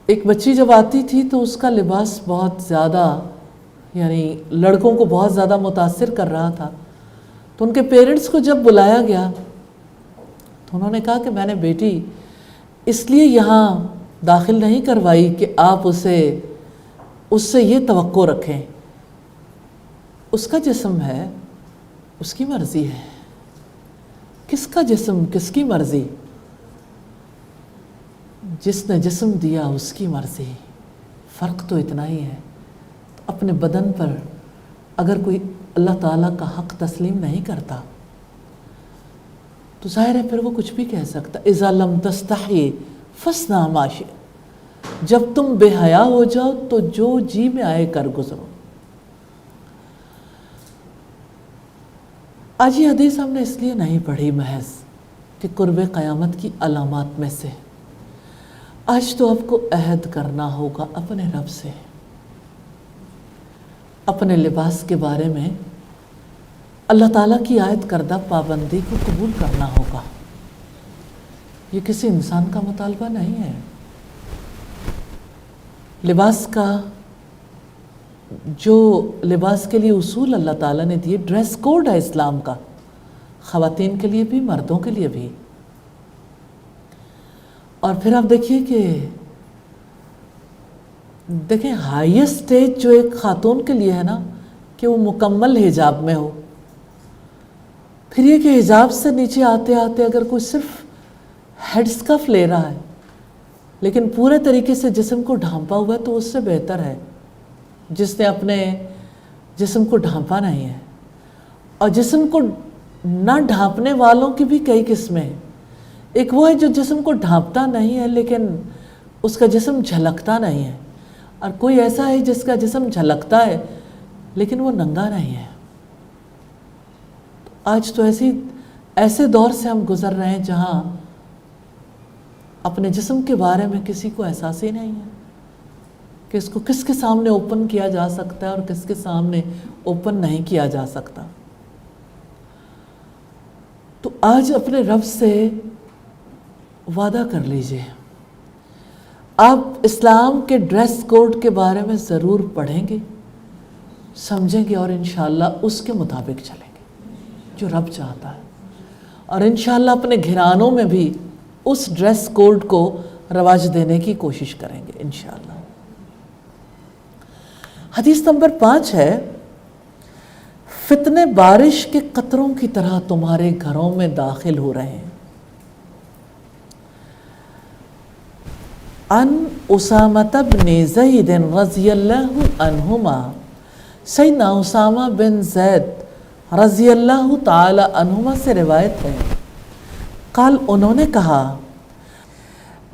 ایک بچی جب آتی تھی تو اس کا لباس بہت زیادہ، یعنی لڑکوں کو بہت زیادہ متاثر کر رہا تھا، تو ان کے پیرنٹس کو جب بلایا گیا تو انہوں نے کہا کہ میں نے بیٹی اس لیے یہاں داخل نہیں کروائی کہ آپ اس سے یہ توقع رکھیں، اس کا جسم ہے، اس کی مرضی ہے۔ کس کا جسم، کس کی مرضی؟ جس نے جسم دیا اس کی مرضی، فرق تو اتنا ہی ہے۔ تو اپنے بدن پر اگر کوئی اللہ تعالیٰ کا حق تسلیم نہیں کرتا تو ظاہر ہے پھر وہ کچھ بھی کہہ سکتا۔ اذا لم تستحی فاصنع ما شئت، جب تم بے حیا ہو جاؤ تو جو جی میں آئے کر گزرو۔ آج یہ حدیث ہم نے اس لیے نہیں پڑھی محض کہ قرب قیامت کی علامات میں سے، آج تو آپ کو عہد کرنا ہوگا اپنے رب سے، اپنے لباس کے بارے میں اللہ تعالیٰ کی عائد کردہ پابندی کو قبول کرنا ہوگا۔ یہ کسی انسان کا مطالبہ نہیں ہے۔ لباس کا جو لباس کے لیے اصول اللہ تعالیٰ نے دیے، ڈریس کوڈ ہے اسلام کا، خواتین کے لیے بھی مردوں کے لیے بھی۔ اور پھر آپ دیکھیں ہائیسٹ اسٹیج جو ایک خاتون کے لیے ہے نا کہ وہ مکمل حجاب میں ہو، پھر یہ کہ حجاب سے نیچے آتے آتے اگر کوئی صرف ہیڈ اسکرف لے رہا ہے لیکن پورے طریقے سے جسم کو ڈھانپا ہوا ہے تو اس سے بہتر ہے جس نے اپنے جسم کو ڈھانپا نہیں ہے۔ اور جسم کو نہ ڈھانپنے والوں کی بھی کئی قسمیں ہیں۔ ایک وہ ہے جو جسم کو ڈھانپتا نہیں ہے لیکن اس کا جسم جھلکتا نہیں ہے، اور کوئی ایسا ہے جس کا جسم جھلکتا ہے لیکن وہ ننگا نہیں ہے۔ آج تو ایسے دور سے ہم گزر رہے ہیں جہاں اپنے جسم کے بارے میں کسی کو احساس ہی نہیں ہے کہ اس کو کس کے سامنے اوپن کیا جا سکتا ہے اور کس کے سامنے اوپن نہیں کیا جا سکتا۔ تو آج اپنے رب سے وعدہ کر لیجئے، آپ اسلام کے ڈریس کوڈ کے بارے میں ضرور پڑھیں گے، سمجھیں گے اور انشاءاللہ اس کے مطابق چلیں گے جو رب چاہتا ہے، اور انشاءاللہ اپنے گھرانوں میں بھی اس ڈریس کوڈ کو رواج دینے کی کوشش کریں گے انشاءاللہ۔ حدیث نمبر 5 ہے، فتنے بارش کے قطروں کی طرح تمہارے گھروں میں داخل ہو رہے ہیں۔ عن اسامۃ بن زید رضی اللہ عنہما، سیدنا اسامہ بن زید رضی اللہ تعالی عنہما سے روایت ہے، قال انہوں نے کہا،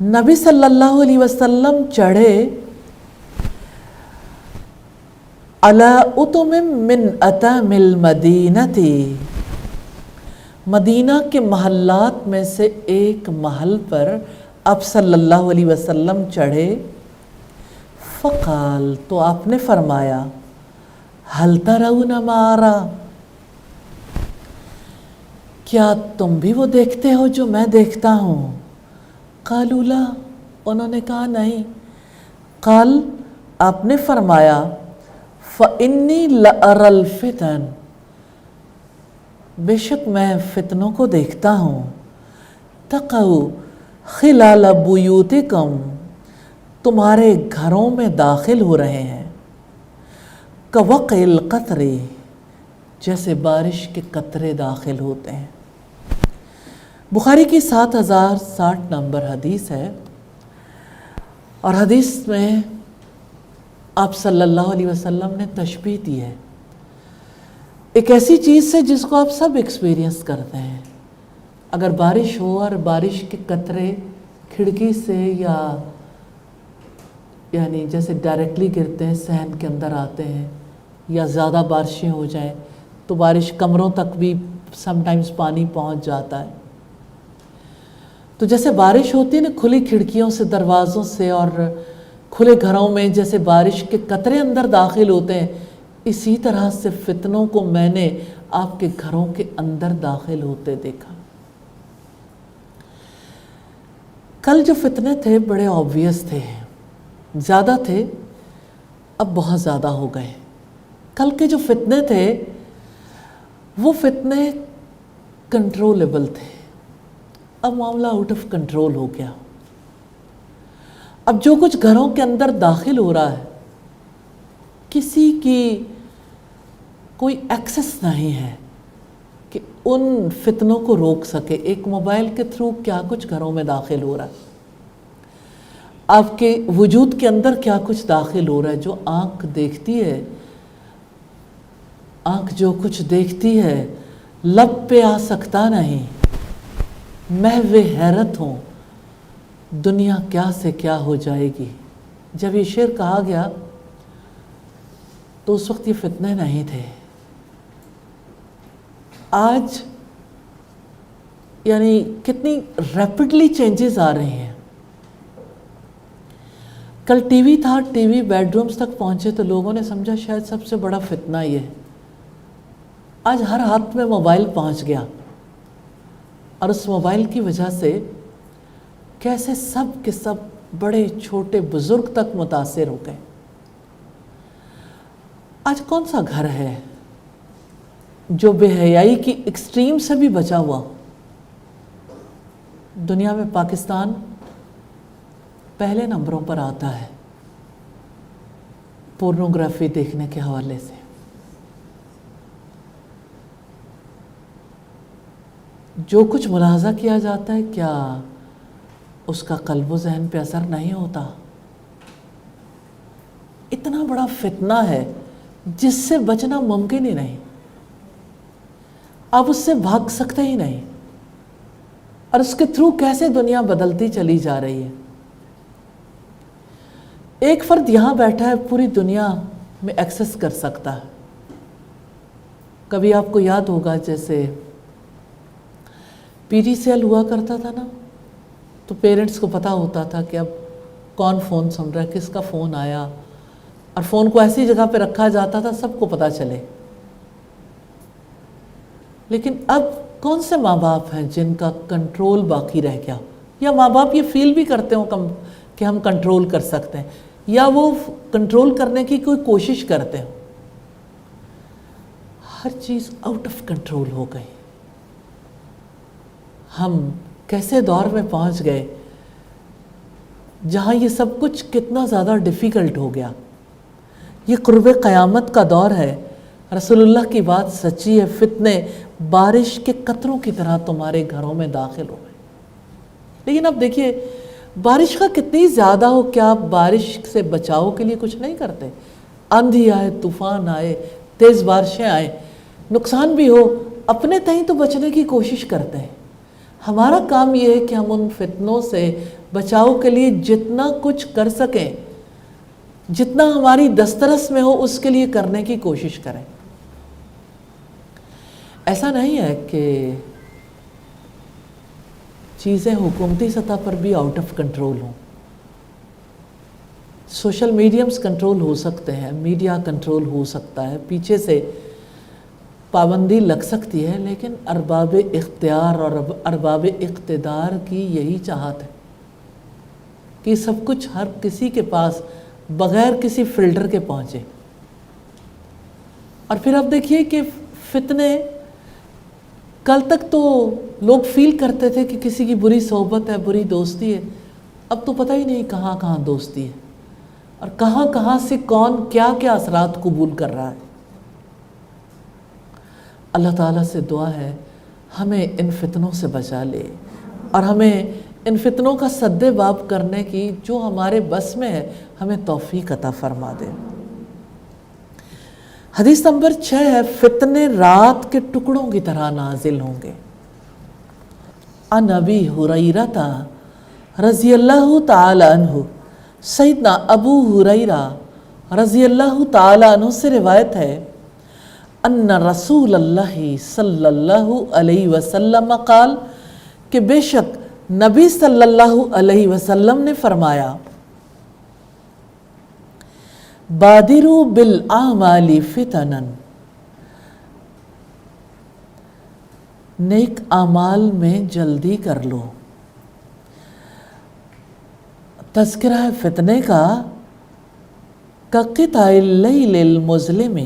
نبی صلی اللہ علیہ وسلم چڑھے علی اتم من اتام المدینہ، مدینہ کے محلات میں سے ایک محل پر آپ صلی اللہ علیہ وسلم چڑھے، فقال تو آپ نے فرمایا، هل ترون ما ارى، کیا تم بھی وہ دیکھتے ہو جو میں دیکھتا ہوں؟ قالوا لا، انہوں نے کہا نہیں۔ قال آپ نے فرمایا، فإنی لأری الفتن، بے شک میں فتنوں کو دیکھتا ہوں، تقع خلال بیوتکم، تمہارے گھروں میں داخل ہو رہے ہیں، کوقع القطر، جیسے بارش کے قطرے داخل ہوتے ہیں۔ بخاری کی 7060 نمبر حدیث ہے، اور حدیث میں آپ صلی اللہ علیہ وسلم نے تشبیہ دی ہے ایک ایسی چیز سے جس کو آپ سب ایکسپیرینس کرتے ہیں۔ اگر بارش ہو اور بارش کے قطرے کھڑکی سے یا یعنی جیسے ڈائریکٹلی گرتے ہیں، صحن کے اندر آتے ہیں، یا زیادہ بارشیں ہو جائیں تو بارش کمروں تک بھی سم ٹائمز پانی پہنچ جاتا ہے۔ تو جیسے بارش ہوتی ہے نا کھلی کھڑکیوں سے، دروازوں سے، اور کھلے گھروں میں جیسے بارش کے قطرے اندر داخل ہوتے ہیں، اسی طرح سے فتنوں کو میں نے آپ کے گھروں کے اندر داخل ہوتے دیکھا۔ کل جو فتنے تھے بڑے آبویس تھے، زیادہ تھے، اب بہت زیادہ ہو گئے۔ کل کے جو فتنے تھے وہ فتنے کنٹرولیبل تھے، اب معاملہ آؤٹ آف کنٹرول ہو گیا۔ اب جو کچھ گھروں کے اندر داخل ہو رہا ہے، کسی کی کوئی ایکسس نہیں ہے کہ ان فتنوں کو روک سکے۔ ایک موبائل کے تھرو کیا کچھ گھروں میں داخل ہو رہا ہے، آپ کے وجود کے اندر کیا کچھ داخل ہو رہا ہے، جو آنکھ دیکھتی ہے، آنکھ جو کچھ دیکھتی ہے لب پہ آ سکتا نہیں، محو حیرت ہوں دنیا کیا سے کیا ہو جائے گی۔ جب یہ شعر کہا گیا تو اس وقت یہ فتنے نہیں تھے، آج یعنی کتنی ریپڈلی چینجز آ رہے ہیں. کل ٹی وی تھا، ٹی وی بیڈ رومز تک پہنچے تو لوگوں نے سمجھا شاید سب سے بڑا فتنہ یہ ہے. آج ہر ہاتھ میں موبائل پہنچ گیا، اور اس موبائل کی وجہ سے کیسے سب کے سب بڑے چھوٹے بزرگ تک متاثر ہو گئے. آج کون سا گھر ہے جو بے حیائی کی ایکسٹریم سے بھی بچا ہوا؟ دنیا میں پاکستان پہلے نمبروں پر آتا ہے پورنوگرافی دیکھنے کے حوالے سے. جو کچھ ملاحظہ کیا جاتا ہے کیا اس کا قلب و ذہن پہ اثر نہیں ہوتا؟ اتنا بڑا فتنہ ہے جس سے بچنا ممکن ہی نہیں. آپ اس سے بھاگ سکتے ہی نہیں، اور اس کے تھرو کیسے دنیا بدلتی چلی جا رہی ہے. ایک فرد یہاں بیٹھا ہے پوری دنیا میں ایکسس کر سکتا ہے. کبھی آپ کو یاد ہوگا جیسے پی ٹی سیل ہوا کرتا تھا نا، تو پیرنٹس کو پتہ ہوتا تھا کہ اب کون فون سن رہا ہے، کس کا فون آیا، اور فون کو ایسی جگہ پہ رکھا جاتا تھا سب کو پتہ چلے. لیکن اب کون سے ماں باپ ہیں جن کا کنٹرول باقی رہ گیا؟ یا ماں باپ یہ فیل بھی کرتے ہوں کہ ہم کنٹرول کر سکتے ہیں، یا وہ کنٹرول کرنے کی کوئی کوشش کرتے ہوں؟ ہر چیز آؤٹ آف کنٹرول ہو گئی. ہم کیسے دور میں پہنچ گئے جہاں یہ سب کچھ کتنا زیادہ ڈیفیکلٹ ہو گیا. یہ قرب قیامت کا دور ہے. رسول اللہ کی بات سچی ہے، فتنے بارش کے قطروں کی طرح تمہارے گھروں میں داخل ہو گئے. لیکن اب دیکھیے بارش کا کتنی زیادہ ہو، کیا آپ بارش سے بچاؤ کے لیے کچھ نہیں کرتے؟ آندھی آئے، طوفان آئے، تیز بارشیں آئے، نقصان بھی ہو، اپنے تئیں تو بچنے کی کوشش کرتے ہیں. ہمارا کام یہ ہے کہ ہم ان فتنوں سے بچاؤ کے لیے جتنا کچھ کر سکیں، جتنا ہماری دسترس میں ہو اس کے لیے کرنے کی کوشش کریں. ایسا نہیں ہے کہ چیزیں حکومتی سطح پر بھی آؤٹ آف کنٹرول ہوں. سوشل میڈیمز کنٹرول ہو سکتے ہیں، میڈیا کنٹرول ہو سکتا ہے، پیچھے سے پابندی لگ سکتی ہے، لیکن ارباب اختیار اور ارباب اقتدار کی یہی چاہت ہے کہ سب کچھ ہر کسی کے پاس بغیر کسی فلٹر کے پہنچے. اور پھر اب دیکھیے کہ فتنے، کل تک تو لوگ فیل کرتے تھے کہ کسی کی بری صحبت ہے، بری دوستی ہے. اب تو پتہ ہی نہیں کہاں کہاں دوستی ہے اور کہاں کہاں سے کون کیا کیا اثرات قبول کر رہا ہے. اللہ تعالیٰ سے دعا ہے ہمیں ان فتنوں سے بچا لے، اور ہمیں ان فتنوں کا سد باب کرنے کی جو ہمارے بس میں ہے ہمیں توفیق عطا فرما دے. حدیث نمبر 6 ہے، فتنے رات کے ٹکڑوں کی طرح نازل ہوں گے. عن ابی ہریرہ رضی اللہ تعالی عنہ، سیدنا ابو ہریرہ رضی اللہ تعالی عنہ سے روایت ہے، ان رسول اللہ صلی اللہ علیہ وسلم قال، کہ بے شک نبی صلی اللہ علیہ وسلم نے فرمایا، بادروا بالاعمال فتنا، نیک اعمال میں جلدی کر لو. تذکرہ ہے فتنے کا، کقطع اللیل المظلم،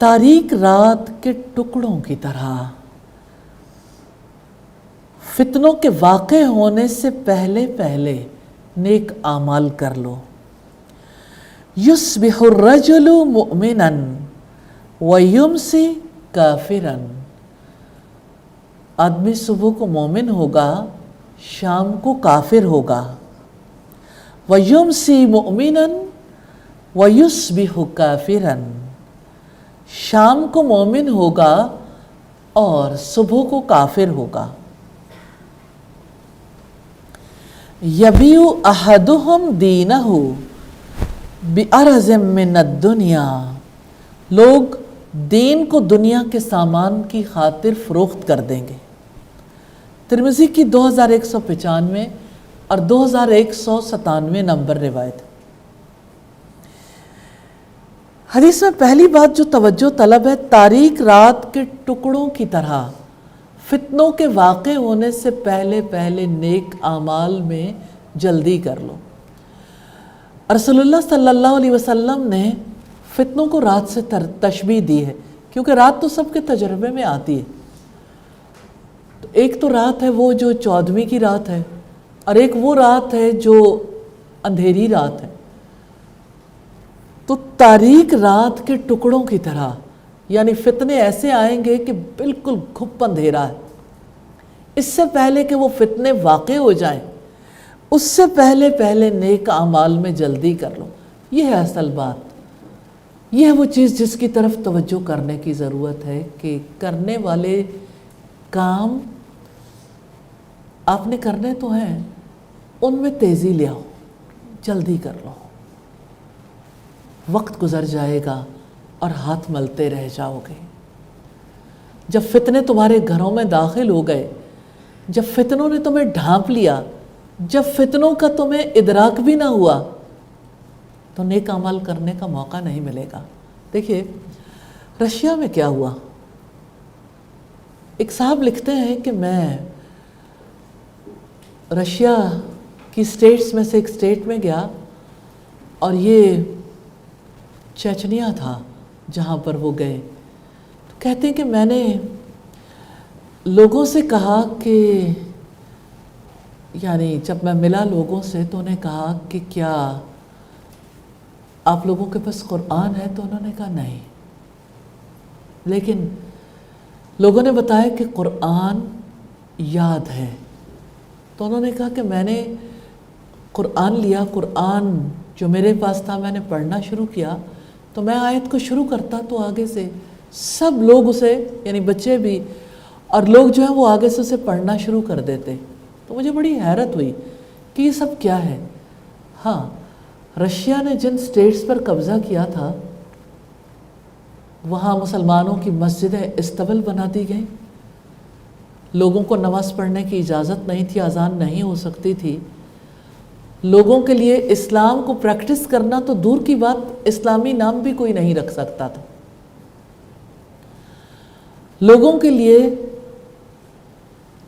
تاریک رات کے ٹکڑوں کی طرح. فتنوں کے واقع ہونے سے پہلے پہلے نیک اعمال کر لو. یصبح الرجل مؤمنا ویمسی کافرا، آدمی صبح کو مومن ہوگا، شام کو کافر ہوگا. ویمسی مؤمنا ویصبح کافرا، شام کو مومن ہوگا اور صبح کو کافر ہوگا. یبیع احدہم دینہ بعرض من الدنیا، لوگ دین کو دنیا کے سامان کی خاطر فروخت کر دیں گے۔ ترمذی کی 2195 اور 2197 نمبر روایت۔ حدیث میں پہلی بات جو توجہ طلب ہے، تاریک رات کے ٹکڑوں کی طرح فتنوں کے واقع ہونے سے پہلے پہلے نیک اعمال میں جلدی کر لو۔ رسول اللہ صلی اللہ علیہ وسلم نے فتنوں کو رات سے تشبیہ دی ہے، کیونکہ رات تو سب کے تجربے میں آتی ہے۔ تو ایک تو رات ہے وہ جو 14ویں کی رات ہے، اور ایک وہ رات ہے جو اندھیری رات ہے۔ تو تاریک رات کے ٹکڑوں کی طرح، یعنی فتنے ایسے آئیں گے کہ بالکل گھپ اندھیرا ہے۔ اس سے پہلے کہ وہ فتنے واقع ہو جائیں، اس سے پہلے پہلے نیک اعمال میں جلدی کر لو۔ یہ ہے اصل بات، یہ ہے وہ چیز جس کی طرف توجہ کرنے کی ضرورت ہے کہ کرنے والے کام آپ نے کرنے تو ہیں، ان میں تیزی لے آؤ، جلدی کر لو۔ وقت گزر جائے گا اور ہاتھ ملتے رہ جاؤ گے۔ جب فتنے تمہارے گھروں میں داخل ہو گئے، جب فتنوں نے تمہیں ڈھانپ لیا، جب فتنوں کا تمہیں ادراک بھی نہ ہوا، تو نیک عمل کرنے کا موقع نہیں ملے گا۔ دیکھیے رشیا میں کیا ہوا۔ ایک صاحب لکھتے ہیں کہ میں رشیا کی اسٹیٹس میں سے ایک اسٹیٹ میں گیا، اور یہ چیچنیا تھا جہاں پر وہ گئے۔ تو کہتے ہیں کہ میں نے لوگوں سے کہا کہ، یعنی جب میں ملا لوگوں سے تو انہیں کہا کہ کیا آپ لوگوں کے پاس قرآن ہے؟ تو انہوں نے کہا نہیں۔ لیکن لوگوں نے بتایا کہ قرآن یاد ہے، تو انہوں نے کہا کہ میں نے قرآن لیا، قرآن جو میرے پاس تھا میں نے پڑھنا شروع کیا، تو میں آیت کو شروع کرتا تو آگے سے سب لوگ اسے، یعنی بچے بھی اور لوگ جو ہیں وہ آگے سے اسے پڑھنا شروع کر دیتے۔ تو مجھے بڑی حیرت ہوئی کہ یہ سب کیا ہے۔ ہاں، رشیا نے جن سٹیٹس پر قبضہ کیا تھا وہاں مسلمانوں کی مسجدیں استبل بنا دی گئیں، لوگوں کو نماز پڑھنے کی اجازت نہیں تھی، اذان نہیں ہو سکتی تھی، لوگوں کے لیے اسلام کو پریکٹس کرنا تو دور کی بات، اسلامی نام بھی کوئی نہیں رکھ سکتا تھا۔ لوگوں کے لیے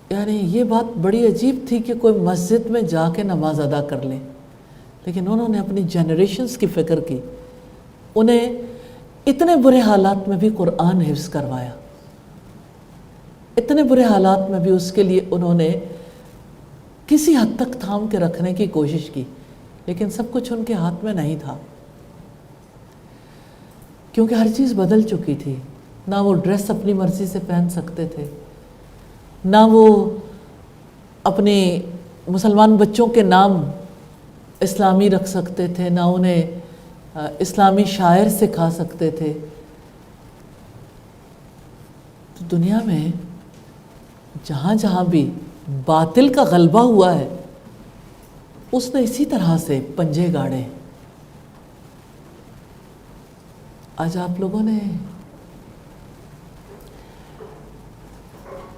یعنی یہ بات بڑی عجیب تھی کہ کوئی مسجد میں جا کے نماز ادا کر لے، لیکن انہوں نے اپنی جنریشنز کی فکر کی، انہیں اتنے برے حالات میں بھی قرآن حفظ کروایا، اتنے برے حالات میں بھی اس کے لیے انہوں نے کسی حد تک تھام کے رکھنے کی کوشش کی، لیکن سب کچھ ان کے ہاتھ میں نہیں تھا، کیونکہ ہر چیز بدل چکی تھی۔ نہ وہ ڈریس اپنی مرضی سے پہن سکتے تھے، نہ وہ اپنے مسلمان بچوں کے نام اسلامی رکھ سکتے تھے، نہ انہیں اسلامی شاعر سکھا سکتے تھے۔ تو دنیا میں جہاں جہاں بھی باطل کا غلبہ ہوا ہے، اس نے اسی طرح سے پنجے گاڑے۔ آج آپ لوگوں نے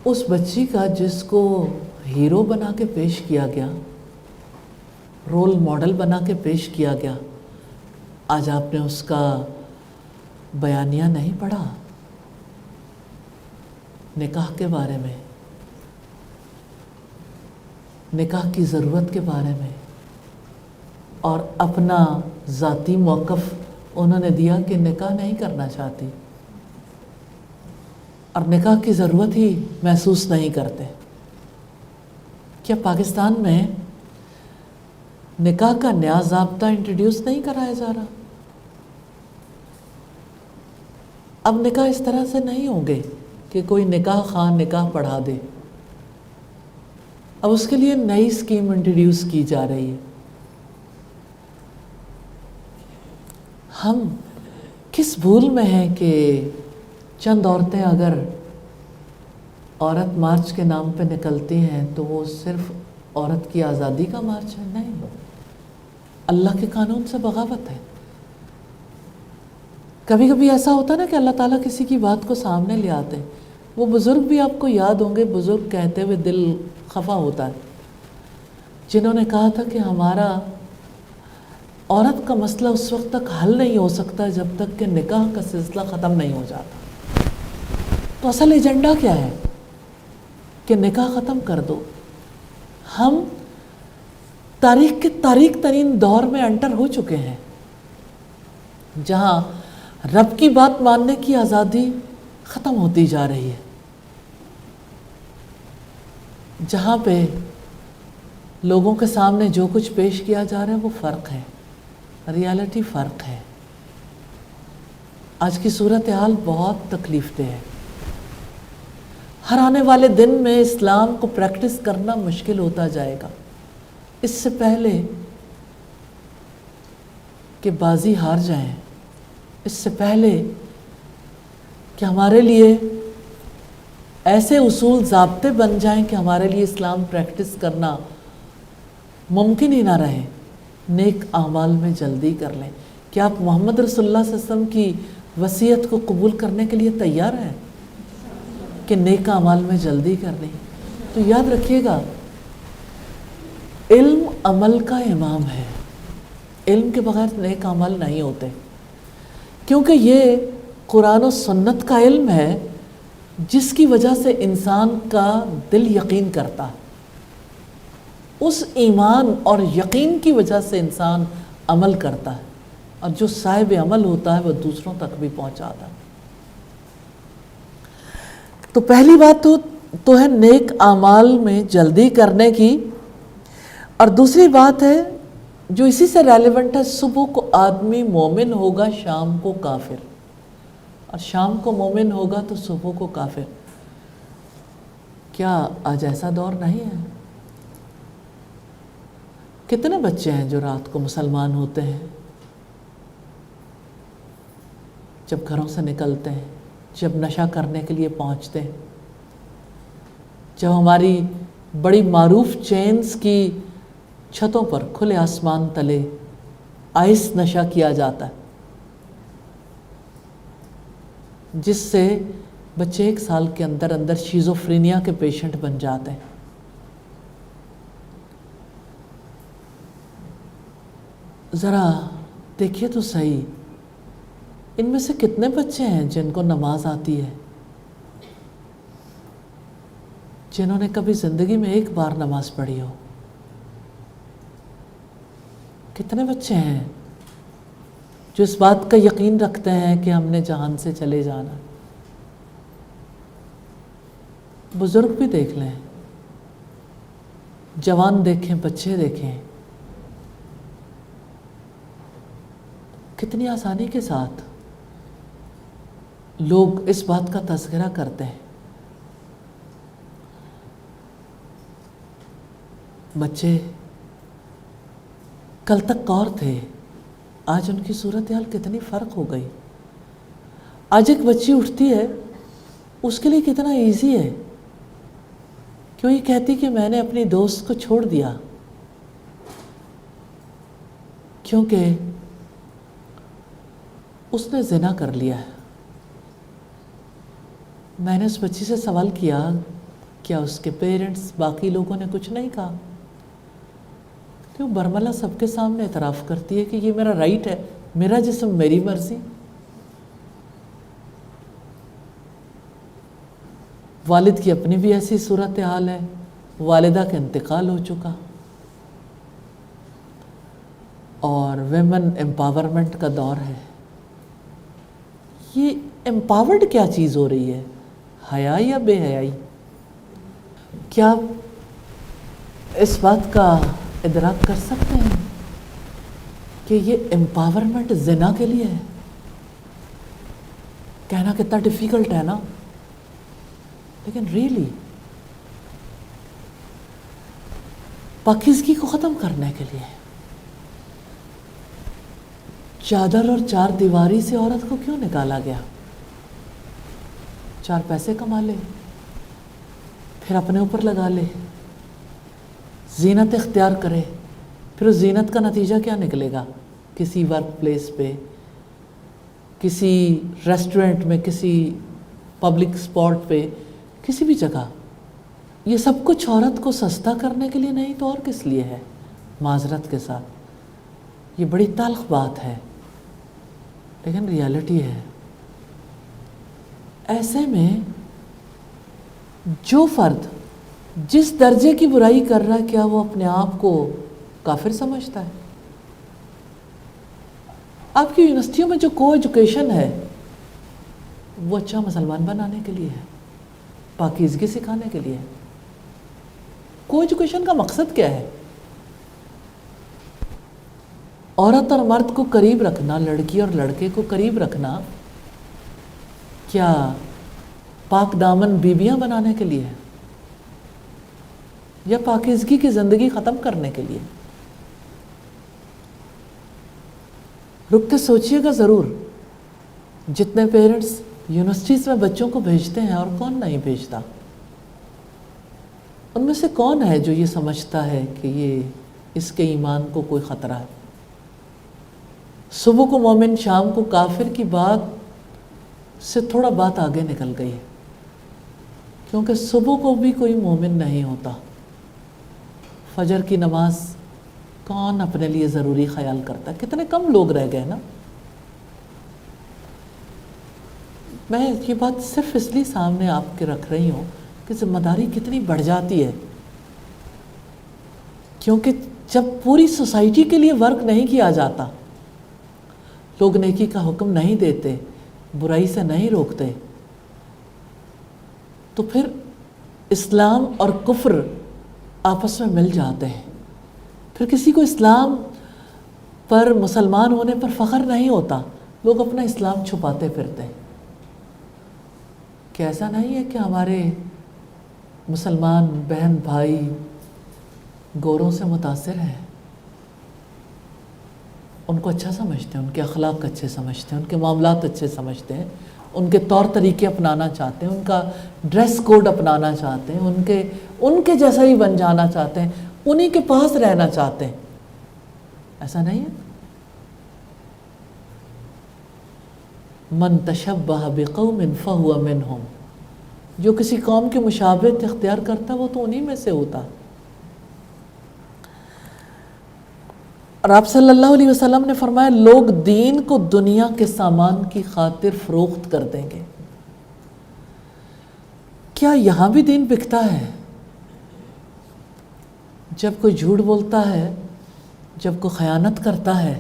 اس بچی کا جس کو ہیرو بنا کے پیش کیا گیا، رول ماڈل بنا کے پیش کیا گیا، آج آپ نے اس کا بیانیہ نہیں پڑھا نکاح کے بارے میں، نکاح کی ضرورت کے بارے میں، اور اپنا ذاتی موقف انہوں نے دیا کہ نکاح نہیں کرنا چاہتی اور نکاح کی ضرورت ہی محسوس نہیں کرتے۔ کیا پاکستان میں نکاح کا نیا ضابطہ انٹروڈیوس نہیں کرایا جا رہا؟ اب نکاح اس طرح سے نہیں ہوں گے کہ کوئی نکاح خواہ نکاح پڑھا دے، اب اس کے لیے نئی اسکیم انٹروڈیوس کی جا رہی ہے۔ ہم کس بھول میں ہیں کہ چند عورتیں اگر عورت مارچ کے نام پہ نکلتی ہیں تو وہ صرف عورت کی آزادی کا مارچ ہے؟ نہیں، اللہ کے قانون سے بغاوت ہے۔ کبھی کبھی ایسا ہوتا ہے نا کہ اللہ تعالیٰ کسی کی بات کو سامنے لے آتے ہیں. وہ بزرگ بھی آپ کو یاد ہوں گے، بزرگ کہتے ہوئے دل خفا ہوتا ہے، جنہوں نے کہا تھا کہ ہمارا عورت کا مسئلہ اس وقت تک حل نہیں ہو سکتا جب تک کہ نکاح کا سلسلہ ختم نہیں ہو جاتا. تو اصل ایجنڈا کیا ہے کہ نکاح ختم کر دو. ہم تاریخ کے تاریک ترین دور میں انٹر ہو چکے ہیں جہاں رب کی بات ماننے کی آزادی ختم ہوتی جا رہی ہے، جہاں پہ لوگوں کے سامنے جو کچھ پیش کیا جا رہا ہے وہ فرق ہے، ریالٹی فرق ہے. آج کی صورتحال بہت تکلیف دہ ہے. ہر آنے والے دن میں اسلام کو پریکٹس کرنا مشکل ہوتا جائے گا. اس سے پہلے کہ بازی ہار جائیں، اس سے پہلے کہ ہمارے لیے ایسے اصول ضابطے بن جائیں کہ ہمارے لیے اسلام پریکٹس کرنا ممکن ہی نہ رہے، نیک اعمال میں جلدی کر لیں. کیا آپ محمد رسول اللہ صلی اللہ علیہ وسلم کی وصیت کو قبول کرنے کے لیے تیار ہیں کہ نیک اعمال میں جلدی کر لیں؟ تو یاد رکھیے گا، علم عمل کا امام ہے. علم کے بغیر نیک اعمال نہیں ہوتے، کیونکہ یہ قرآن و سنت کا علم ہے جس کی وجہ سے انسان کا دل یقین کرتا ہے. اس ایمان اور یقین کی وجہ سے انسان عمل کرتا ہے، اور جو صاحب عمل ہوتا ہے وہ دوسروں تک بھی پہنچاتا ہے. تو پہلی بات تو ہے نیک اعمال میں جلدی کرنے کی، اور دوسری بات ہے جو اسی سے ریلیونٹ ہے، صبح کو آدمی مومن ہوگا، شام کو کافر، اور شام کو مومن ہوگا تو صبح کو کافر. کیا آج ایسا دور نہیں ہے؟ کتنے بچے ہیں جو رات کو مسلمان ہوتے ہیں، جب گھروں سے نکلتے ہیں، جب نشہ کرنے کے لیے پہنچتے ہیں، جب ہماری بڑی معروف چینز کی چھتوں پر کھلے آسمان تلے آئس نشہ کیا جاتا ہے، جس سے بچے 1 سال کے اندر اندر شیزوفرینیا کے پیشنٹ بن جاتے ہیں. ذرا دیکھیے تو صحیح، ان میں سے کتنے بچے ہیں جن کو نماز آتی ہے، جنہوں نے کبھی زندگی میں 1 بار نماز پڑھی ہو؟ کتنے بچے ہیں جو اس بات کا یقین رکھتے ہیں کہ ہم نے جہان سے چلے جانا؟ بزرگ بھی دیکھ لیں، جوان دیکھیں، بچے دیکھیں، کتنی آسانی کے ساتھ لوگ اس بات کا تذکرہ کرتے ہیں. بچے کل تک اور تھے، آج ان کی صورتحال کتنی فرق ہو گئی. آج ایک بچی اٹھتی ہے، اس کے لیے کتنا ایزی ہے، کیوں یہ کہتی کہ میں نے اپنی دوست کو چھوڑ دیا، کیونکہ اس نے زنا کر لیا ہے. میں نے اس بچی سے سوال کیا، کیا اس کے پیرنٹس، باقی لوگوں نے کچھ نہیں کہا؟ کیوں برملا سب کے سامنے اعتراف کرتی ہے کہ یہ میرا رائٹ ہے، میرا جسم، میری مرضی. والد کی اپنی بھی ایسی صورتحال ہے، والدہ کا انتقال ہو چکا، اور ویمن امپاورمنٹ کا دور ہے. یہ امپاورڈ کیا چیز ہو رہی ہے، حیا یا بے حیائی؟ کیا آپ اس بات کا ادراک کر سکتے ہیں کہ یہ امپاورمنٹ زنا کے لیے ہے؟ کہنا کتنا ڈیفیکلٹ ہے نا، لیکن ریئلی پاکیزگی کو ختم کرنے کے لیے چادر اور 4 دیواری سے عورت کو کیوں نکالا گیا؟ 4 پیسے کما لے، پھر اپنے اوپر لگا لے، زینت اختیار کرے، پھر اس زینت کا نتیجہ کیا نکلے گا؟ کسی ورک پلیس پہ کسی ریسٹورنٹ میں، کسی پبلک اسپاٹ پہ، کسی بھی جگہ، یہ سب کچھ عورت کو سستا کرنے کے لیے نہیں تو اور کس لیے ہے؟ معذرت کے ساتھ یہ بڑی تلخ بات ہے، لیکن ریالٹی ہے۔ ایسے میں جو فرد جس درجے کی برائی کر رہا ہے، کیا وہ اپنے آپ کو کافر سمجھتا ہے؟ آپ کی یونیورسٹیوں میں جو کو ایجوکیشن ہے وہ اچھا مسلمان بنانے کے لیے ہے، پاکیزگی سکھانے کے لیے ہے۔ کو ایجوکیشن کا مقصد کیا ہے؟ عورت اور مرد کو قریب رکھنا، لڑکی اور لڑکے کو قریب رکھنا، کیا پاک دامن بیویاں بنانے کے لیے ہے یا پاکیزگی کی زندگی ختم کرنے کے لیے؟ رک کے سوچئے گا ضرور۔ جتنے پیرنٹس یونیورسٹیز میں بچوں کو بھیجتے ہیں، اور کون نہیں بھیجتا، ان میں سے کون ہے جو یہ سمجھتا ہے کہ یہ اس کے ایمان کو کوئی خطرہ ہے؟ صبح کو مومن، شام کو کافر کی بات سے تھوڑا بات آگے نکل گئی ہے، کیونکہ صبح کو بھی کوئی مومن نہیں ہوتا۔ فجر کی نماز کون اپنے لیے ضروری خیال کرتا ہے؟ کتنے کم لوگ رہ گئے نا۔ میں یہ بات صرف اس لیے سامنے آپ کے رکھ رہی ہوں کہ ذمہ داری کتنی بڑھ جاتی ہے، کیونکہ جب پوری سوسائٹی کے لیے ورک نہیں کیا جاتا، لوگ نیکی کا حکم نہیں دیتے، برائی سے نہیں روکتے، تو پھر اسلام اور کفر آپس میں مل جاتے ہیں۔ پھر کسی کو اسلام پر، مسلمان ہونے پر فخر نہیں ہوتا، لوگ اپنا اسلام چھپاتے پھرتے ہیں۔ کہ ایسا نہیں ہے کہ ہمارے مسلمان بہن بھائی گوروں سے متاثر ہیں، ان کو اچھا سمجھتے ہیں، ان کے اخلاق اچھے سمجھتے ہیں، ان کے معاملات اچھے سمجھتے ہیں، ان کے طور طریقے اپنانا چاہتے ہیں، ان کا ڈریس کوڈ اپنانا چاہتے ہیں، ان کے جیسا ہی بن جانا چاہتے ہیں، انہی کے پاس رہنا چاہتے ہیں۔ ایسا نہیں ہے؟ من تشبہ بقوم فہو منہم، جو کسی قوم کی مشابہت اختیار کرتا وہ تو انہی میں سے ہوتا۔ اور آپ صلی اللہ علیہ وسلم نے فرمایا، لوگ دین کو دنیا کے سامان کی خاطر فروخت کر دیں گے۔ کیا یہاں بھی دین بکتا ہے؟ جب کوئی جھوٹ بولتا ہے، جب کوئی خیانت کرتا ہے،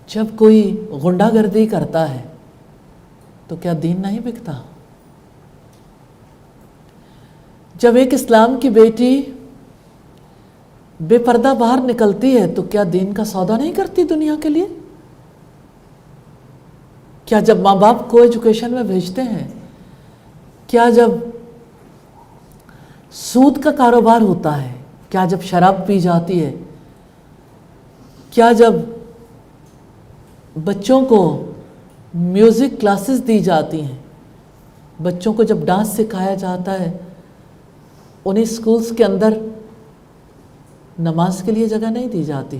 جب کوئی غنڈہ گردی کرتا ہے، تو کیا دین نہیں بکتا؟ جب ایک اسلام کی بیٹی بے پردہ باہر نکلتی ہے تو کیا دین کا سودا نہیں کرتی دنیا کے لیے؟ کیا جب ماں باپ کو ایجوکیشن میں بھیجتے ہیں، کیا جب سود کا کاروبار ہوتا ہے، کیا جب شراب پی جاتی ہے، کیا جب بچوں کو میوزک کلاسز دی جاتی ہیں، بچوں کو جب ڈانس سکھایا جاتا ہے، انہیں سکولز کے اندر نماز کے لیے جگہ نہیں دی جاتی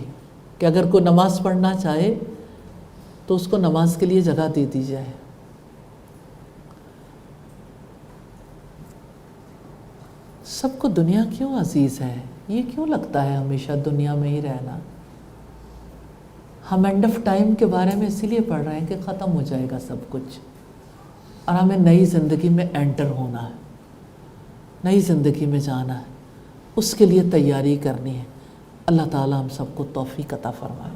کہ اگر کوئی نماز پڑھنا چاہے تو اس کو نماز کے لیے جگہ دے دی جائے۔ سب کو دنیا کیوں عزیز ہے؟ یہ کیوں لگتا ہے ہمیشہ دنیا میں ہی رہنا؟ ہم اینڈ آف ٹائم کے بارے میں اسی لیے پڑھ رہے ہیں کہ ختم ہو جائے گا سب کچھ، اور ہمیں نئی زندگی میں انٹر ہونا ہے، نئی زندگی میں جانا ہے، اس کے لیے تیاری کرنی ہے۔ اللہ تعالیٰ ہم سب کو توفیق عطا فرمائے۔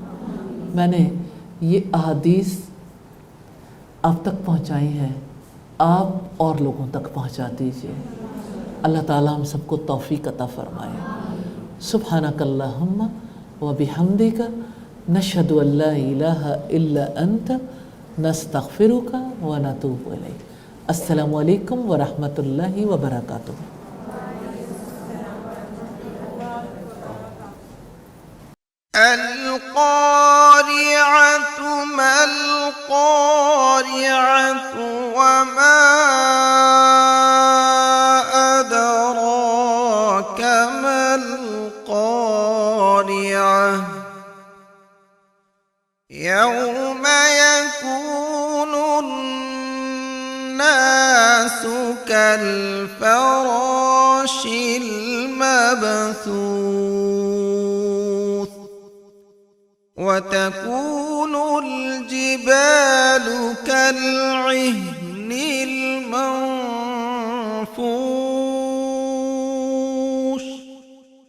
میں نے یہ احادیث آپ تک پہنچائی ہیں، آپ اور لوگوں تک پہنچا دیجیے۔ اللہ تعالیٰ ہم سب کو توفیق عطا فرمائے۔ سبحانک اللہم و بحمدک، نشہد ان لا الہ الا انت، نستغفرک و نتوب الیک۔ السلام علیکم ورحمۃ اللہ وبرکاتہ۔ القارعة ما القارعة وما أدراك ما القارعة يوم يكون كالفراش المبثوث وتكون الجبال كالعهن المنفوث